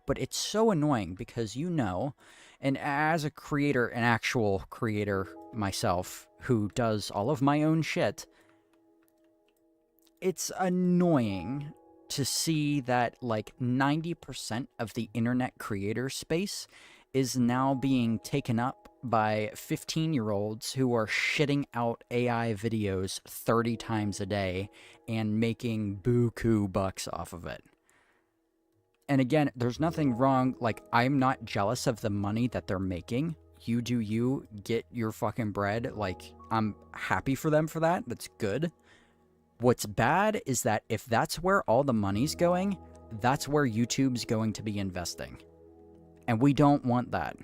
But it's so annoying because you know, and as a creator, an actual creator myself, who does all of my own shit, it's annoying to see that like 90% of the internet creator space is now being taken up by 15-year-olds who are shitting out AI videos 30 times a day and making buku bucks off of it. And again, there's nothing wrong, like, I'm not jealous of the money that they're making. You do you, get your fucking bread, like, I'm happy for them for that, that's good. What's bad is that if that's where all the money's going, that's where YouTube's going to be investing. And we don't want that.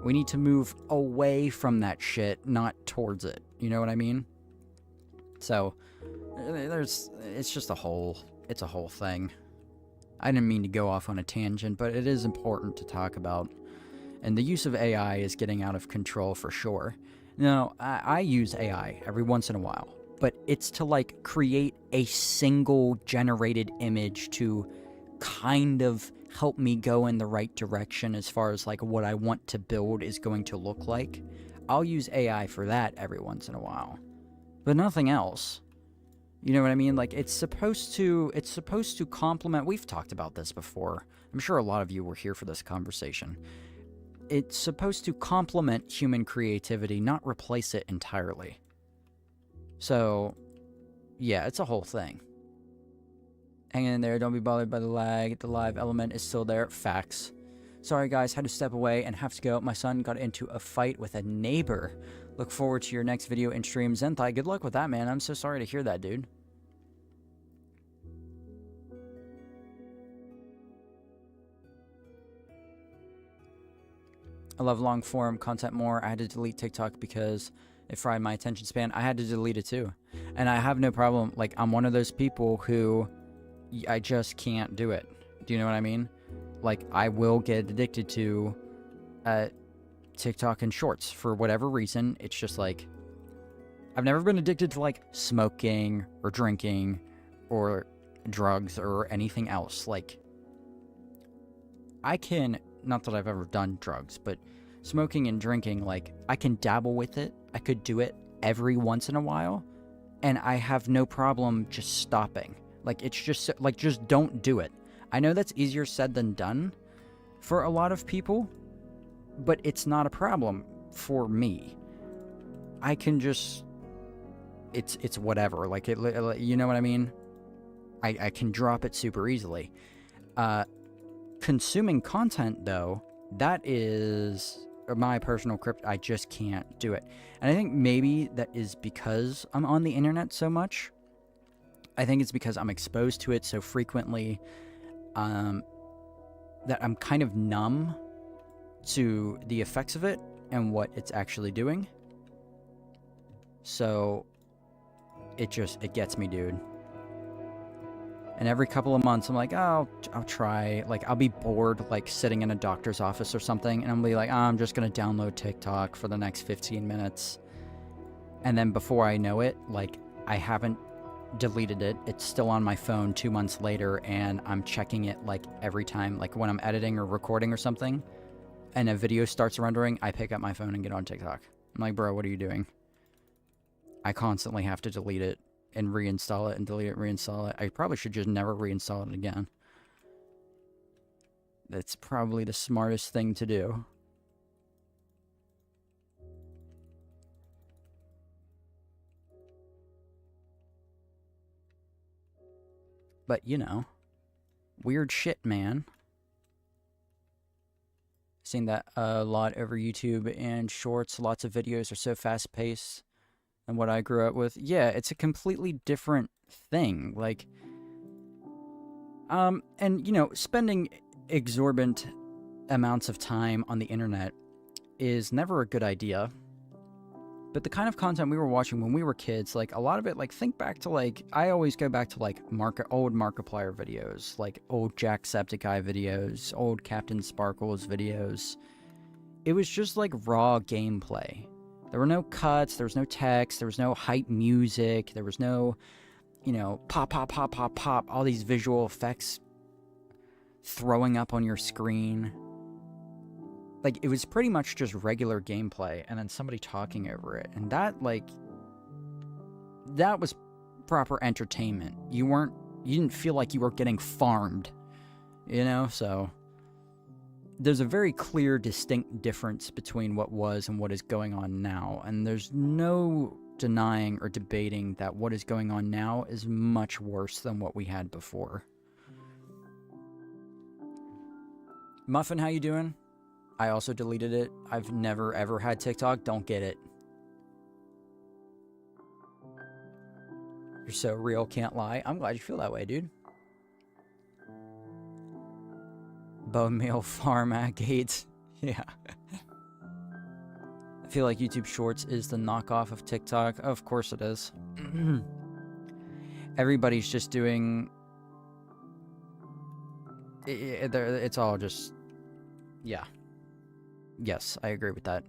We need to move away from that shit, not towards it. You know what I mean? So, it's just a whole thing. I didn't mean to go off on a tangent, but it is important to talk about. And the use of AI is getting out of control for sure. Now, I use AI every once in a while, but it's to, like, create a single generated image to kind of help me go in the right direction as far as, like, what I want to build is going to look like. I'll use AI for that every once in a while, but nothing else. You know what I mean? Like, it's supposed to complement, we've talked about this before. I'm sure a lot of you were here for this conversation. It's supposed to complement human creativity, not replace it entirely. So, yeah, it's a whole thing. Hang in there, don't be bothered by the lag. The live element is still there. Facts. Sorry guys, had to step away and have to go. My son got into a fight with a neighbor. Look forward to your next video and stream. Zenthai, good luck with that, man. I'm so sorry to hear that, dude. I love long form content more. I had to delete TikTok because it fried my attention span. I had to delete it too. And I have no problem. Like, I'm one of those people who I just can't do it. Do you know what I mean? Like, I will get addicted to TikTok and shorts for whatever reason. It's just like, I've never been addicted to like smoking or drinking or drugs or anything else. Like, I can, not that I've ever done drugs, but smoking and drinking, like, I can dabble with it. I could do it every once in a while, and I have no problem just stopping. Like, it's just, like, just don't do it. I know that's easier said than done for a lot of people, but it's not a problem for me. I can just, it's whatever. Like, you know what I mean? I can drop it super easily. Consuming content, though, that is my personal crypt. I just can't do it. And I think maybe that is because I'm on the internet so much. I think it's because I'm exposed to it so frequently that I'm kind of numb to the effects of it and what it's actually doing. So it gets me, dude. And every couple of months, I'm like, oh, I'll try. Like, I'll be bored, like, sitting in a doctor's office or something, and I'll be like, oh, I'm just going to download TikTok for the next 15 minutes. And then before I know it, like, I haven't deleted it. It's still on my phone 2 months later, and I'm checking it, like, every time. Like, when I'm editing or recording or something, and a video starts rendering, I pick up my phone and get on TikTok. I'm like, bro, what are you doing? I constantly have to delete it and reinstall it and delete it, reinstall it. I probably should just never reinstall it again. That's probably the smartest thing to do. But, you know, weird shit, man. Seen that a lot over YouTube and shorts. Lots of videos are so fast-paced than what I grew up with. Yeah, it's a completely different thing. Like, and, you know, spending exorbitant amounts of time on the internet is never a good idea. But the kind of content we were watching when we were kids, like, a lot of it, like, think back to, like, I always go back to, like, old Markiplier videos, like, old Jacksepticeye videos, old Captain Sparkles videos. It was just, like, raw gameplay. There were no cuts, there was no text, there was no hype music, there was no, you know, pop, pop, pop, pop, pop, all these visual effects throwing up on your screen. Like, it was pretty much just regular gameplay and then somebody talking over it. And that, like, that was proper entertainment. You didn't feel like you were getting farmed, you know? So there's a very clear, distinct difference between what was and what is going on now. And there's no denying or debating that what is going on now is much worse than what we had before. Muffin, how you doing? I also deleted it. I've never ever had TikTok. Don't get it. You're so real, can't lie. I'm glad you feel that way, dude. Bone meal farm at Gates. Yeah. I feel like YouTube Shorts is the knockoff of TikTok. Of course it is. Everybody's just doing... It's all just... Yeah. Yes, I agree with that.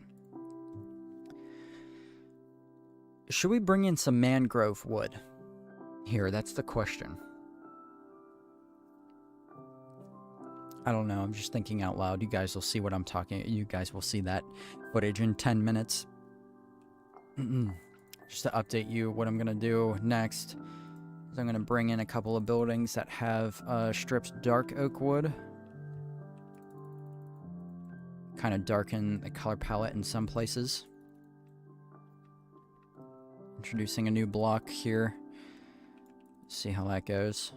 Should we bring in some mangrove wood? Here, that's the question. I don't know, I'm just thinking out loud. You guys will see what I'm talking... You guys will see that footage in 10 minutes. Just to update you, what I'm going to do next is I'm going to bring in a couple of buildings that have stripped dark oak wood. Kind of darken the color palette in some places. Introducing a new block here. See how that goes.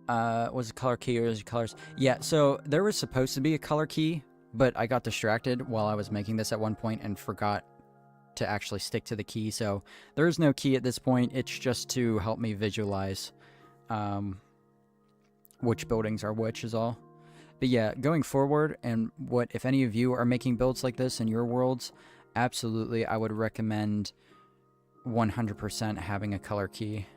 Was it color key or is it colors? Yeah, so there was supposed to be a color key, but I got distracted while I was making this at one point and forgot to actually stick to the key. So there is no key at this point. It's just to help me visualize which buildings are which is all. But yeah, going forward, and what if any of you are making builds like this in your worlds, absolutely I would recommend 100% having a color key.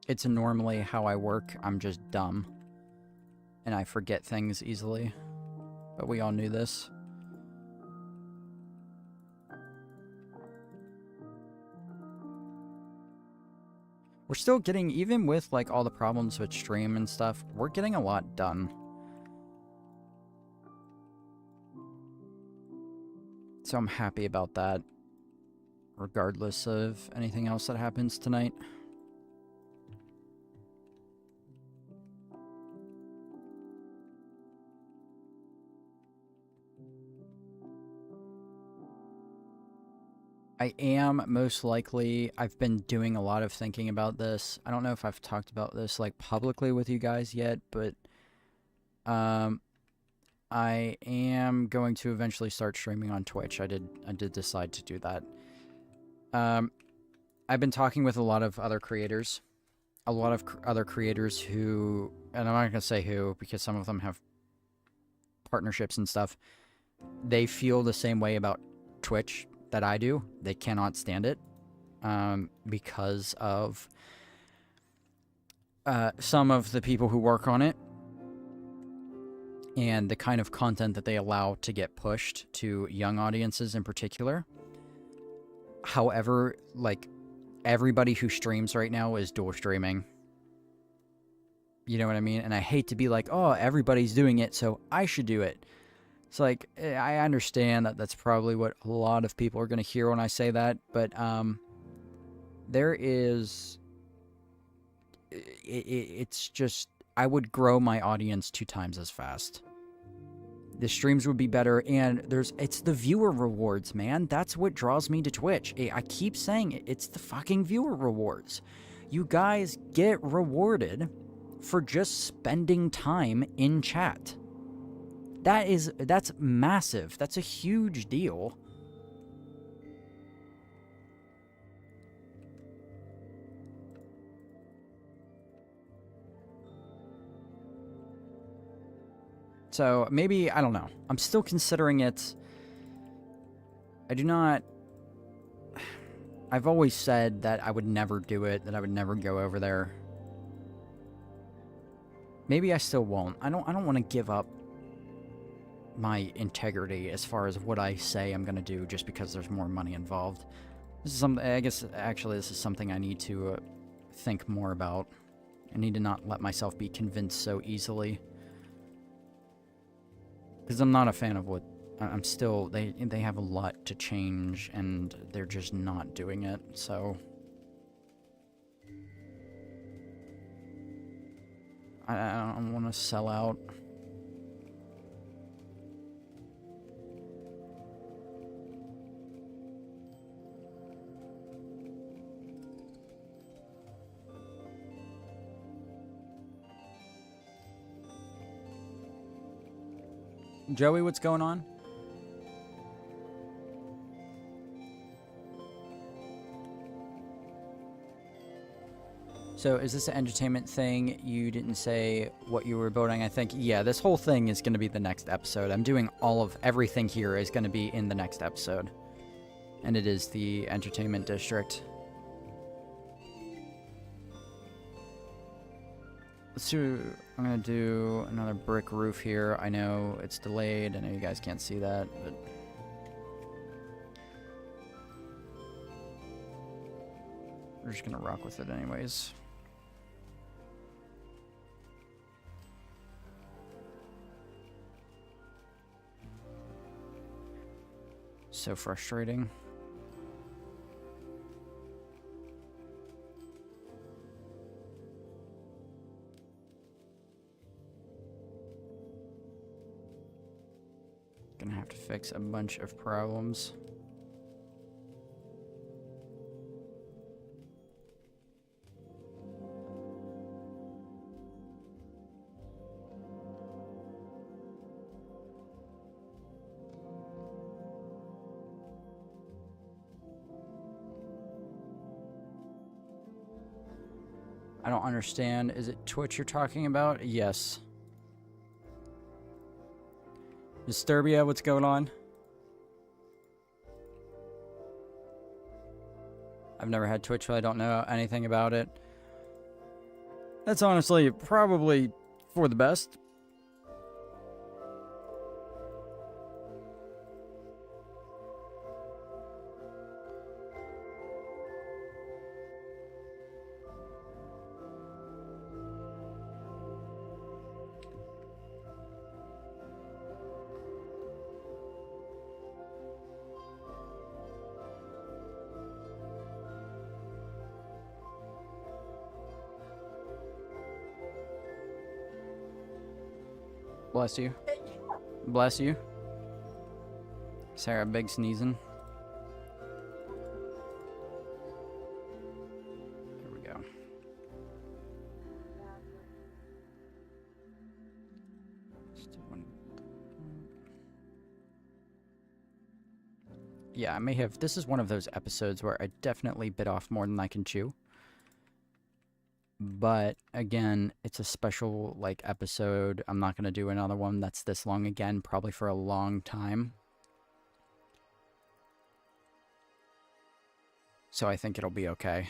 It's normally how I work. I'm just dumb. And I forget things easily. But we all knew this. We're still getting, even with like all the problems with stream and stuff, we're getting a lot done. So I'm happy about that. Regardless of anything else that happens tonight. I am most likely. I've been doing a lot of thinking about this. I don't know if I've talked about this like publicly with you guys yet, but I am going to eventually start streaming on Twitch. I did decide to do that. I've been talking with a lot of other creators. A lot of other creators who, and I'm not going to say who because some of them have partnerships and stuff. They feel the same way about Twitch that I do. They cannot stand it because of some of the people who work on it and the kind of content that they allow to get pushed to young audiences in particular. However, like, everybody who streams right now is dual streaming. You know what I mean? And I hate to be like, oh, everybody's doing it, so I should do it. It's like, I understand that that's probably what a lot of people are going to hear when I say that, but there is... It's just... I would grow my audience 2 times as fast. The streams would be better, and it's the viewer rewards, man. That's what draws me to Twitch. I keep saying it. It's the fucking viewer rewards. You guys get rewarded for just spending time in chat. That's massive. That's a huge deal. So maybe, I don't know. I'm still considering it. I do not... I've always said that I would never do it, that I would never go over there. Maybe I still won't. I don't want to give up my integrity as far as what I say I'm going to do just because there's more money involved. This is something, I guess, actually, this is something I need to think more about. I need to not let myself be convinced so easily. Because I'm not a fan of what... I'm still... They have a lot to change, and they're just not doing it, so... I don't want to sell out. Joey, what's going on? So, is this an entertainment thing? You didn't say what you were building. I think, yeah, this whole thing is going to be the next episode. I'm doing everything here is going to be in the next episode. And it is the entertainment district. Let's do... I'm going to do another brick roof here. I know it's delayed. I know you guys can't see that, but... we're just going to rock with it anyways. So frustrating. Gonna have to fix a bunch of problems. I don't understand. Is it Twitch you're talking about? Yes. Disturbia, what's going on? I've never had Twitch, so I don't know anything about it. That's honestly probably for the best. Bless you. Bless you. Sarah, big sneezing. yeah, I may have... This is one of those episodes where I definitely bit off more than I can chew. But, again, it's a special, like, episode. I'm not going to do another one that's this long again, probably for a long time. So I think it'll be okay.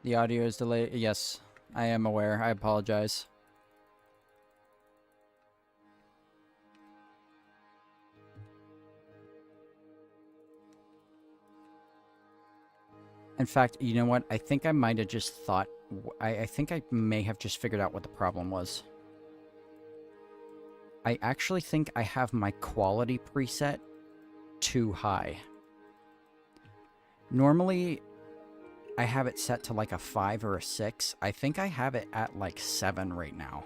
The audio is delayed. Yes, I am aware. I apologize. In fact, you know what? I think I might have just thought... I think I may have just figured out what the problem was. I actually think I have my quality preset too high. Normally, I have it set to like a 5 or a 6. I think I have it at like 7 right now.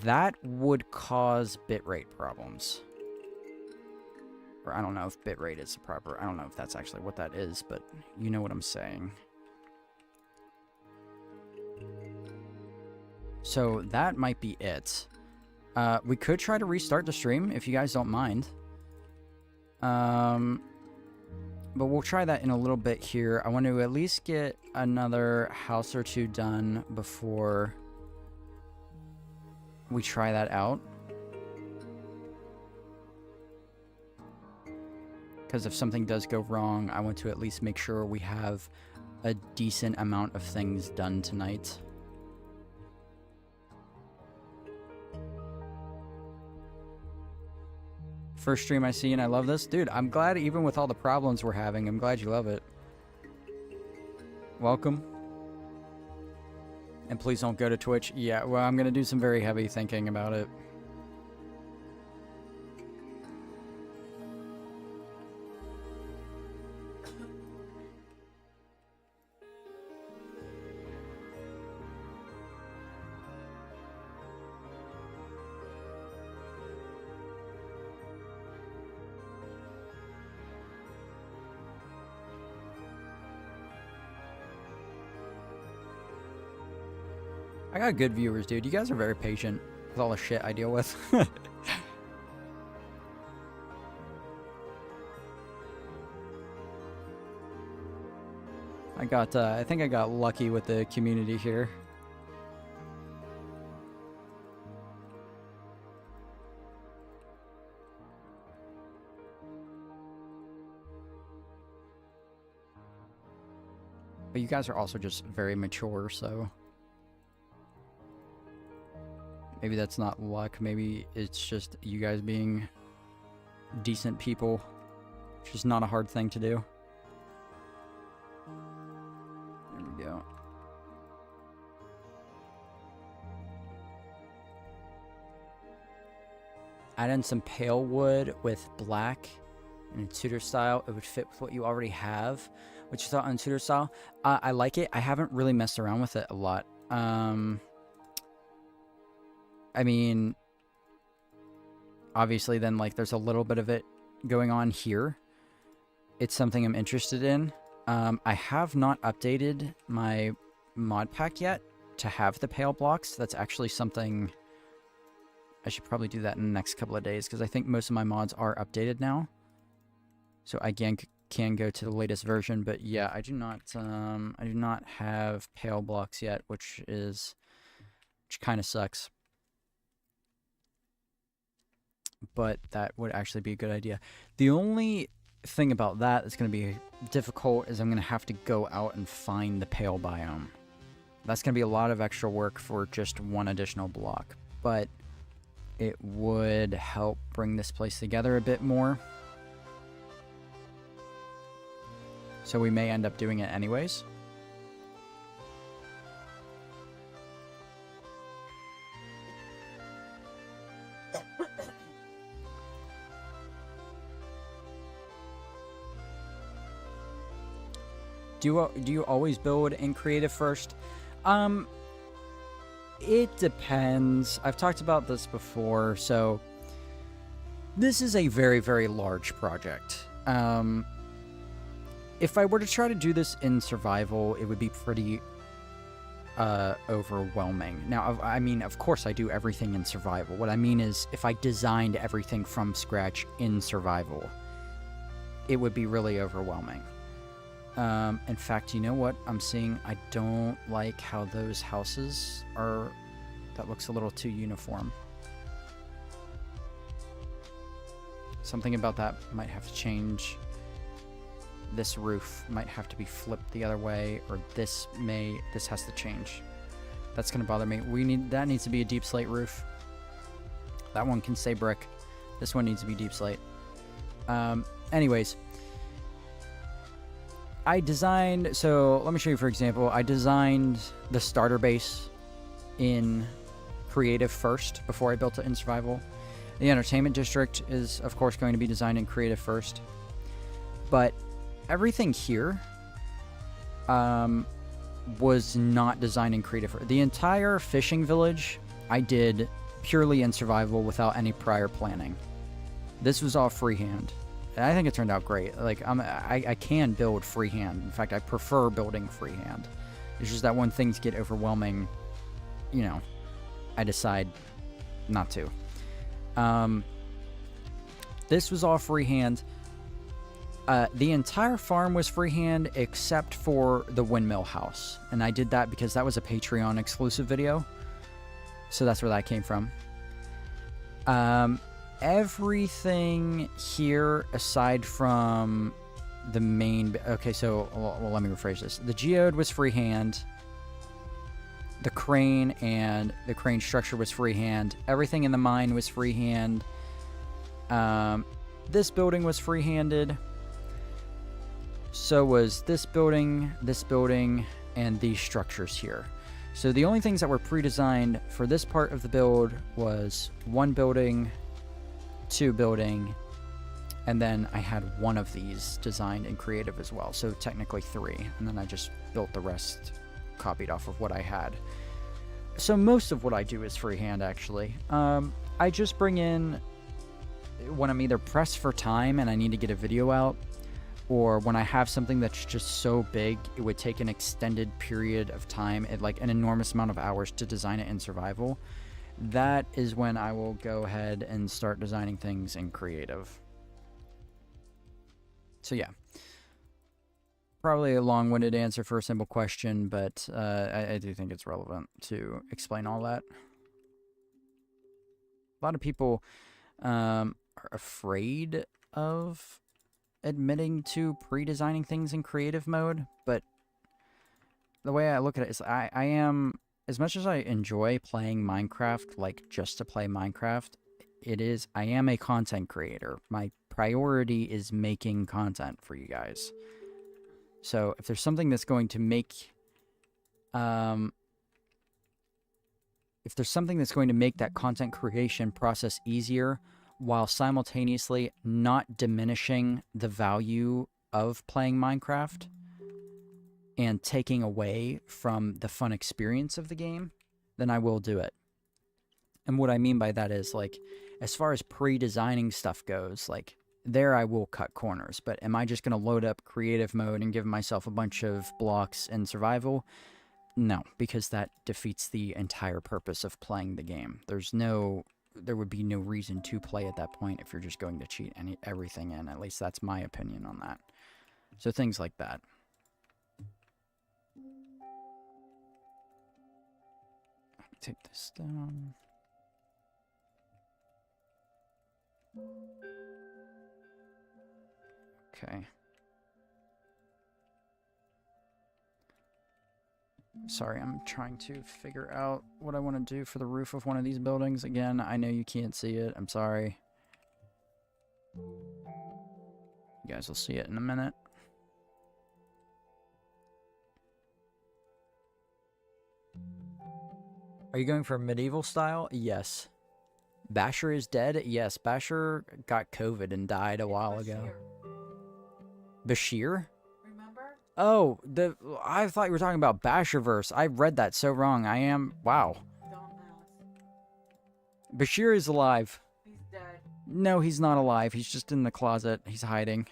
That would cause bitrate problems. Or I don't know if bitrate is the proper... I don't know if that's actually what that is, but you know what I'm saying. So that might be it. We could try to restart the stream if you guys don't mind. But we'll try that in a little bit here. I want to at least get another house or two done before we try that out. Because if something does go wrong, I want to at least make sure we have a decent amount of things done tonight. First stream I see and I love this. Dude, I'm glad even with all the problems we're having, I'm glad you love it. Welcome. And please don't go to Twitch. Yeah, well, I'm going to do some very heavy thinking about it. I got good viewers, dude. You guys are very patient with all the shit I deal with. I think I got lucky with the community here. But you guys are also just very mature, so... Maybe that's not luck. Maybe it's just you guys being decent people. Which is not a hard thing to do. There we go. Add in some pale wood with black and Tudor style. It would fit with what you already have. What you thought on Tudor style? I like it. I haven't really messed around with it a lot. I mean, obviously then, like, there's a little bit of it going on here. It's something I'm interested in. I have not updated my mod pack yet to have the pale blocks. That's actually something... I should probably do that in the next couple of days, because I think most of my mods are updated now. So I can go to the latest version, but yeah, I do not have pale blocks yet, which kind of sucks. But that would actually be a good idea. The only thing about that that's going to be difficult is I'm going to have to go out and find the pale biome. That's going to be a lot of extra work for just one additional block, but it would help bring this place together a bit more. So we may end up doing it anyways. Do you always build in creative first? It depends. I've talked about this before, so this is a very, very large project. If I were to try to do this in survival, it would be pretty overwhelming. Now, I mean, of course I do everything in survival. What I mean is, if I designed everything from scratch in survival, it would be really overwhelming. In fact, you know what I'm seeing? I don't like how those houses are. That looks a little too uniform. Something about that might have to change. This roof might have to be flipped the other way, or this has to change. That's gonna bother me. That needs to be a deep slate roof. That one can stay brick. This one needs to be deep slate. Anyways, so let me show you, for example, I designed the starter base in creative first before I built it in survival. The entertainment district is, of course, going to be designed in creative first. But everything here was not designed in creative. The entire fishing village I did purely in survival without any prior planning. This was all freehand. And I think it turned out great. Like, I can build freehand. In fact, I prefer building freehand. It's just that when things get overwhelming, you know, I decide not to. This was all freehand. The entire farm was freehand except for the windmill house. And I did that because that was a Patreon exclusive video. So that's where that came from. Everything here aside from the main... Okay, so, well, let me rephrase this. The geode was freehand. The crane and the crane structure was freehand. Everything in the mine was freehand. This building was freehanded. So was this building, and these structures here. So the only things that were pre-designed for this part of the build was one building, two building, and then I had one of these designed in creative as well. So technically three, and then I just built the rest, copied off of what I had. So most of what I do is freehand, actually. I just bring in when I'm either pressed for time and I need to get a video out, or when I have something that's just so big it would take an extended period of time, like an enormous amount of hours to design it in survival. That is when I will go ahead and start designing things in creative. So yeah, probably a long-winded answer for a simple question, but I do think it's relevant to explain all that. A lot of people are afraid of admitting to pre-designing things in creative mode, but the way I look at it is I am, as much as I enjoy playing Minecraft, like just to play Minecraft, I am a content creator. My priority is making content for you guys. So if there's something that's going to make that content creation process easier while simultaneously not diminishing the value of playing Minecraft and taking away from the fun experience of the game, then I will do it. And what I mean by that is, like, as far as pre-designing stuff goes, like, there I will cut corners. But am I just going to load up creative mode and give myself a bunch of blocks in survival? No, because that defeats the entire purpose of playing the game. There would be no reason to play at that point if you're just going to cheat everything in. At least that's my opinion on that. So things like that. Take this down. Okay. Sorry, I'm trying to figure out what I want to do for the roof of one of these buildings. Again, I know you can't see it. I'm sorry. You guys will see it in a minute. Are you going for medieval style? Yes. Basher is dead? Yes, Basher got COVID and died a while ago. Bashir? Remember? Oh, I thought you were talking about Basherverse. I read that so wrong. Wow. Bashir is alive. He's dead. No, he's not alive. He's just in the closet. He's hiding.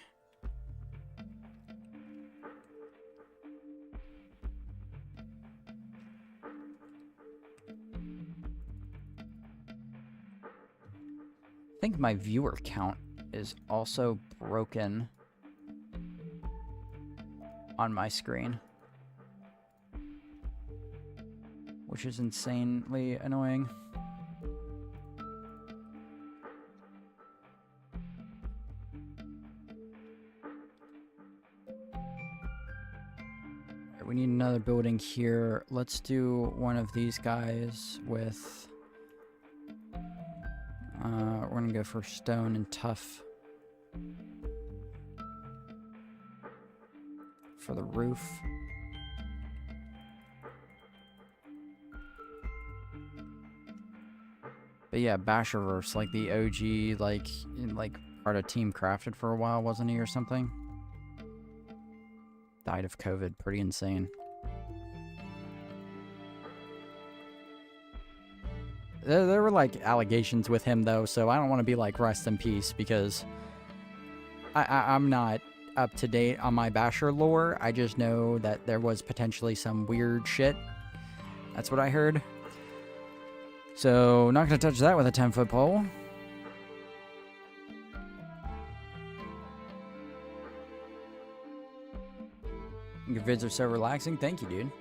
I think my viewer count is also broken on my screen, which is insanely annoying. We need another building here. Let's do one of these guys with... we're gonna go for stone and tough for the roof. But yeah, Basherverse, like the OG, like part of Team Crafted for a while, wasn't he, or something? Died of COVID. Pretty insane. There were like allegations with him though, so I don't want to be like rest in peace, because I'm not up to date on my Basher lore. I just know that there was potentially some weird shit. That's what I heard. So not gonna touch that with a 10-foot pole. Your vids are so relaxing. Thank you, dude.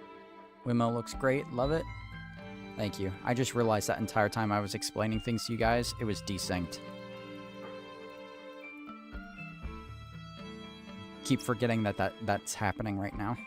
Wimo looks great. Love it. Thank you. I just realized that entire time I was explaining things to you guys, it was desynced. Keep forgetting that's happening right now.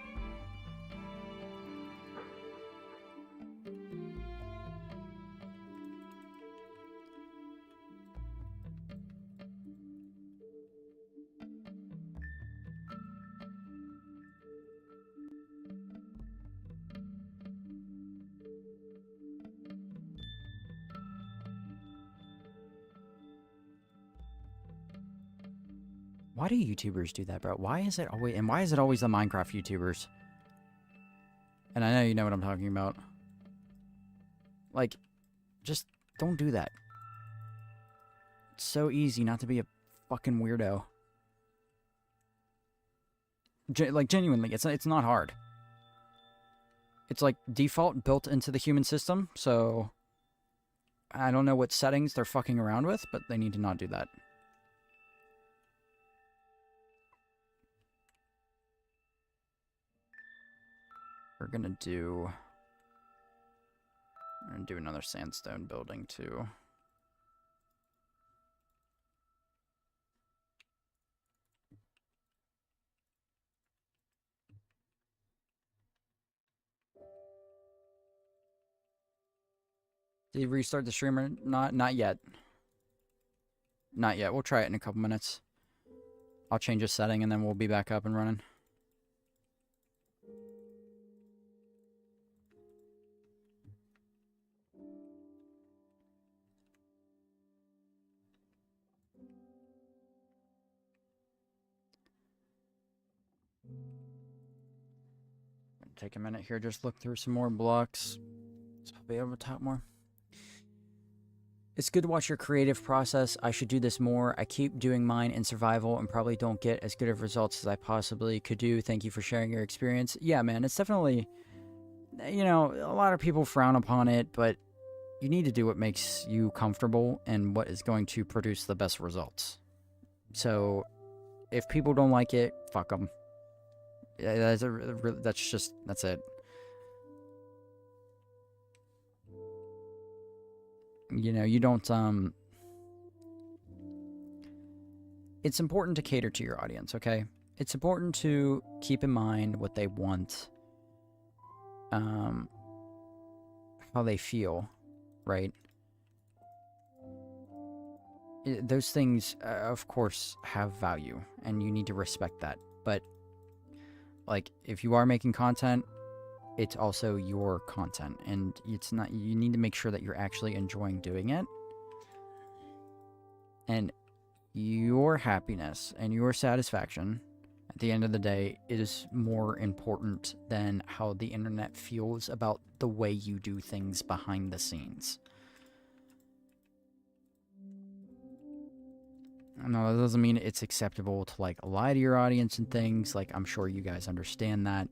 Why do YouTubers do that, bro? Why is it always the Minecraft YouTubers? And I know you know what I'm talking about. Like, just don't do that. It's so easy not to be a fucking weirdo. Like, genuinely, it's not hard. It's like default built into the human system, so I don't know what settings they're fucking around with, but they need to not do that. We're gonna do another sandstone building too. Did you restart the streamer? Not yet. Not yet. We'll try it in a couple minutes. I'll change a setting and then we'll be back up and running. Take a minute here, just look through some more blocks. So I'll be able to talk more. It's good to watch your creative process. I should do this more. I keep doing mine in survival and probably don't get as good of results as I possibly could do. Thank you for sharing your experience. Yeah, man, it's definitely, you know, a lot of people frown upon it, but you need to do what makes you comfortable and what is going to produce the best results. So if people don't like it, fuck them. That's it. You know, you don't, it's important to cater to your audience, okay? It's important to keep in mind what they want, how they feel, right? Those things, of course, have value, and you need to respect that, but like, if you are making content, it's also your content, and it's not, you need to make sure that you're actually enjoying doing it. And your happiness and your satisfaction at the end of the day is more important than how the internet feels about the way you do things behind the scenes. No, that doesn't mean it's acceptable to like lie to your audience and things. Like, I'm sure you guys understand that.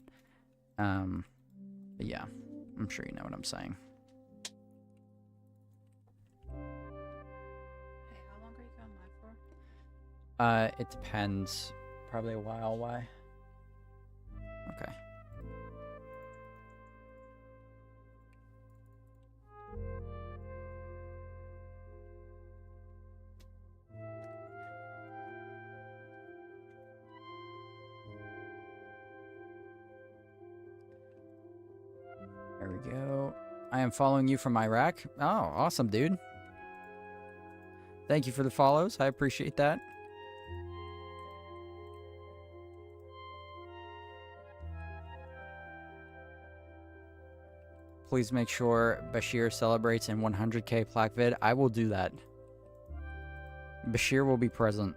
But yeah, I'm sure you know what I'm saying. Hey, how long are you going live for? It depends. Probably a while. Why? Okay. There we go. I am following you from Iraq. Oh, awesome, dude. Thank you for the follows. I appreciate that. Please make sure Bashir celebrates in 100K plaque vid. I will do that. Bashir will be present.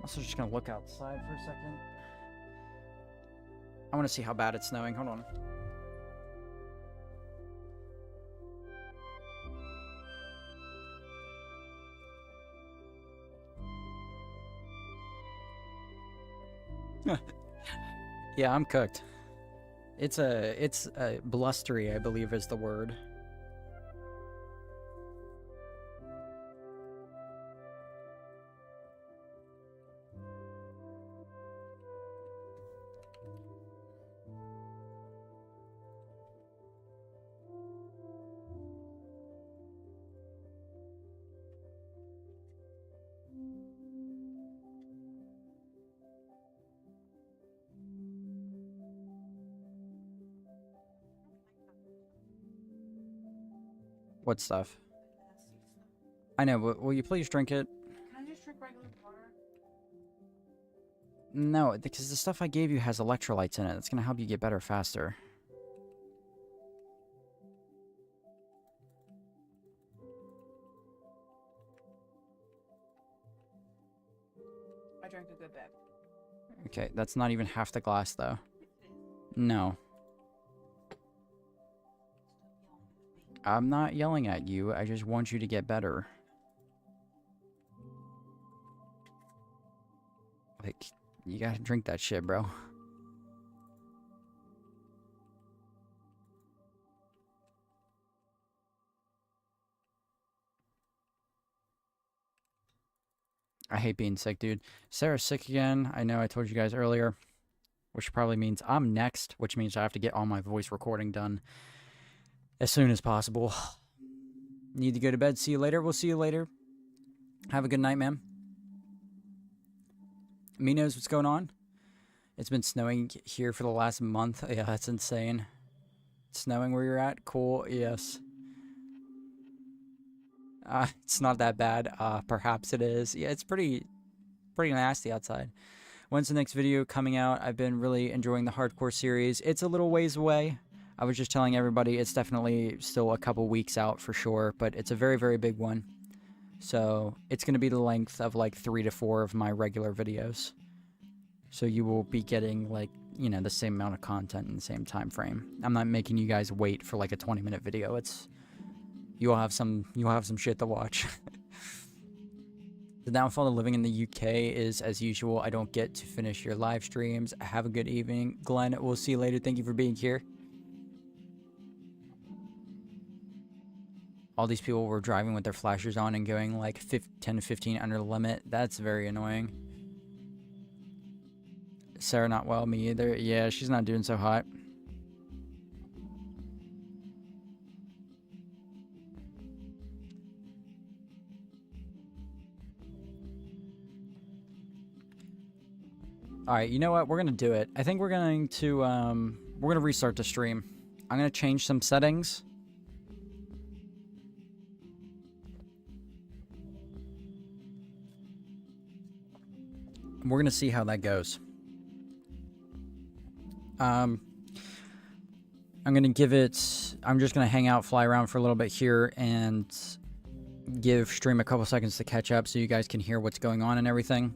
Also just gonna look outside for a second. I want to see how bad it's snowing. Hold on. Yeah, I'm cooked. It's a blustery, I believe is the word. What stuff? Nasty stuff. I know, but will you please drink it? Can I just drink regular water? No, because the stuff I gave you has electrolytes in it. It's gonna help you get better faster. I drank a good bit. Okay, that's not even half the glass, though. No. I'm not yelling at you. I just want you to get better. Like, you gotta drink that shit, bro. I hate being sick, dude. Sarah's sick again. I know I told you guys earlier, which probably means I'm next, which means I have to get all my voice recording done as soon as possible. Need to go to bed. See you later. We'll see you later. Have a good night, man. Me knows what's going on. It's been snowing here for the last month. Yeah, that's insane. It's snowing where you're at? Cool. Yes. It's not that bad. Perhaps it is. Yeah, it's pretty nasty outside. When's the next video coming out? I've been really enjoying the hardcore series. It's a little ways away. I was just telling everybody it's definitely still a couple weeks out for sure, but it's a very, very big one. So it's going to be the length of like 3 to 4 of my regular videos. So you will be getting like, you know, the same amount of content in the same time frame. I'm not making you guys wait for like a 20-minute video. It's you'll have some shit to watch. The downfall of living in the UK is, as usual, I don't get to finish your live streams. Have a good evening. Glenn, we'll see you later. Thank you for being here. All these people were driving with their flashers on and going like 10 to 15 under the limit. That's very annoying. Sarah not well, me either. Yeah, she's not doing so hot. Alright, you know what? We're gonna do it. I think we're going to restart the stream. I'm gonna change some settings. We're gonna see how that goes. I'm gonna give it. I'm just gonna hang out, fly around for a little bit here, and give stream a couple seconds to catch up, so you guys can hear what's going on and everything.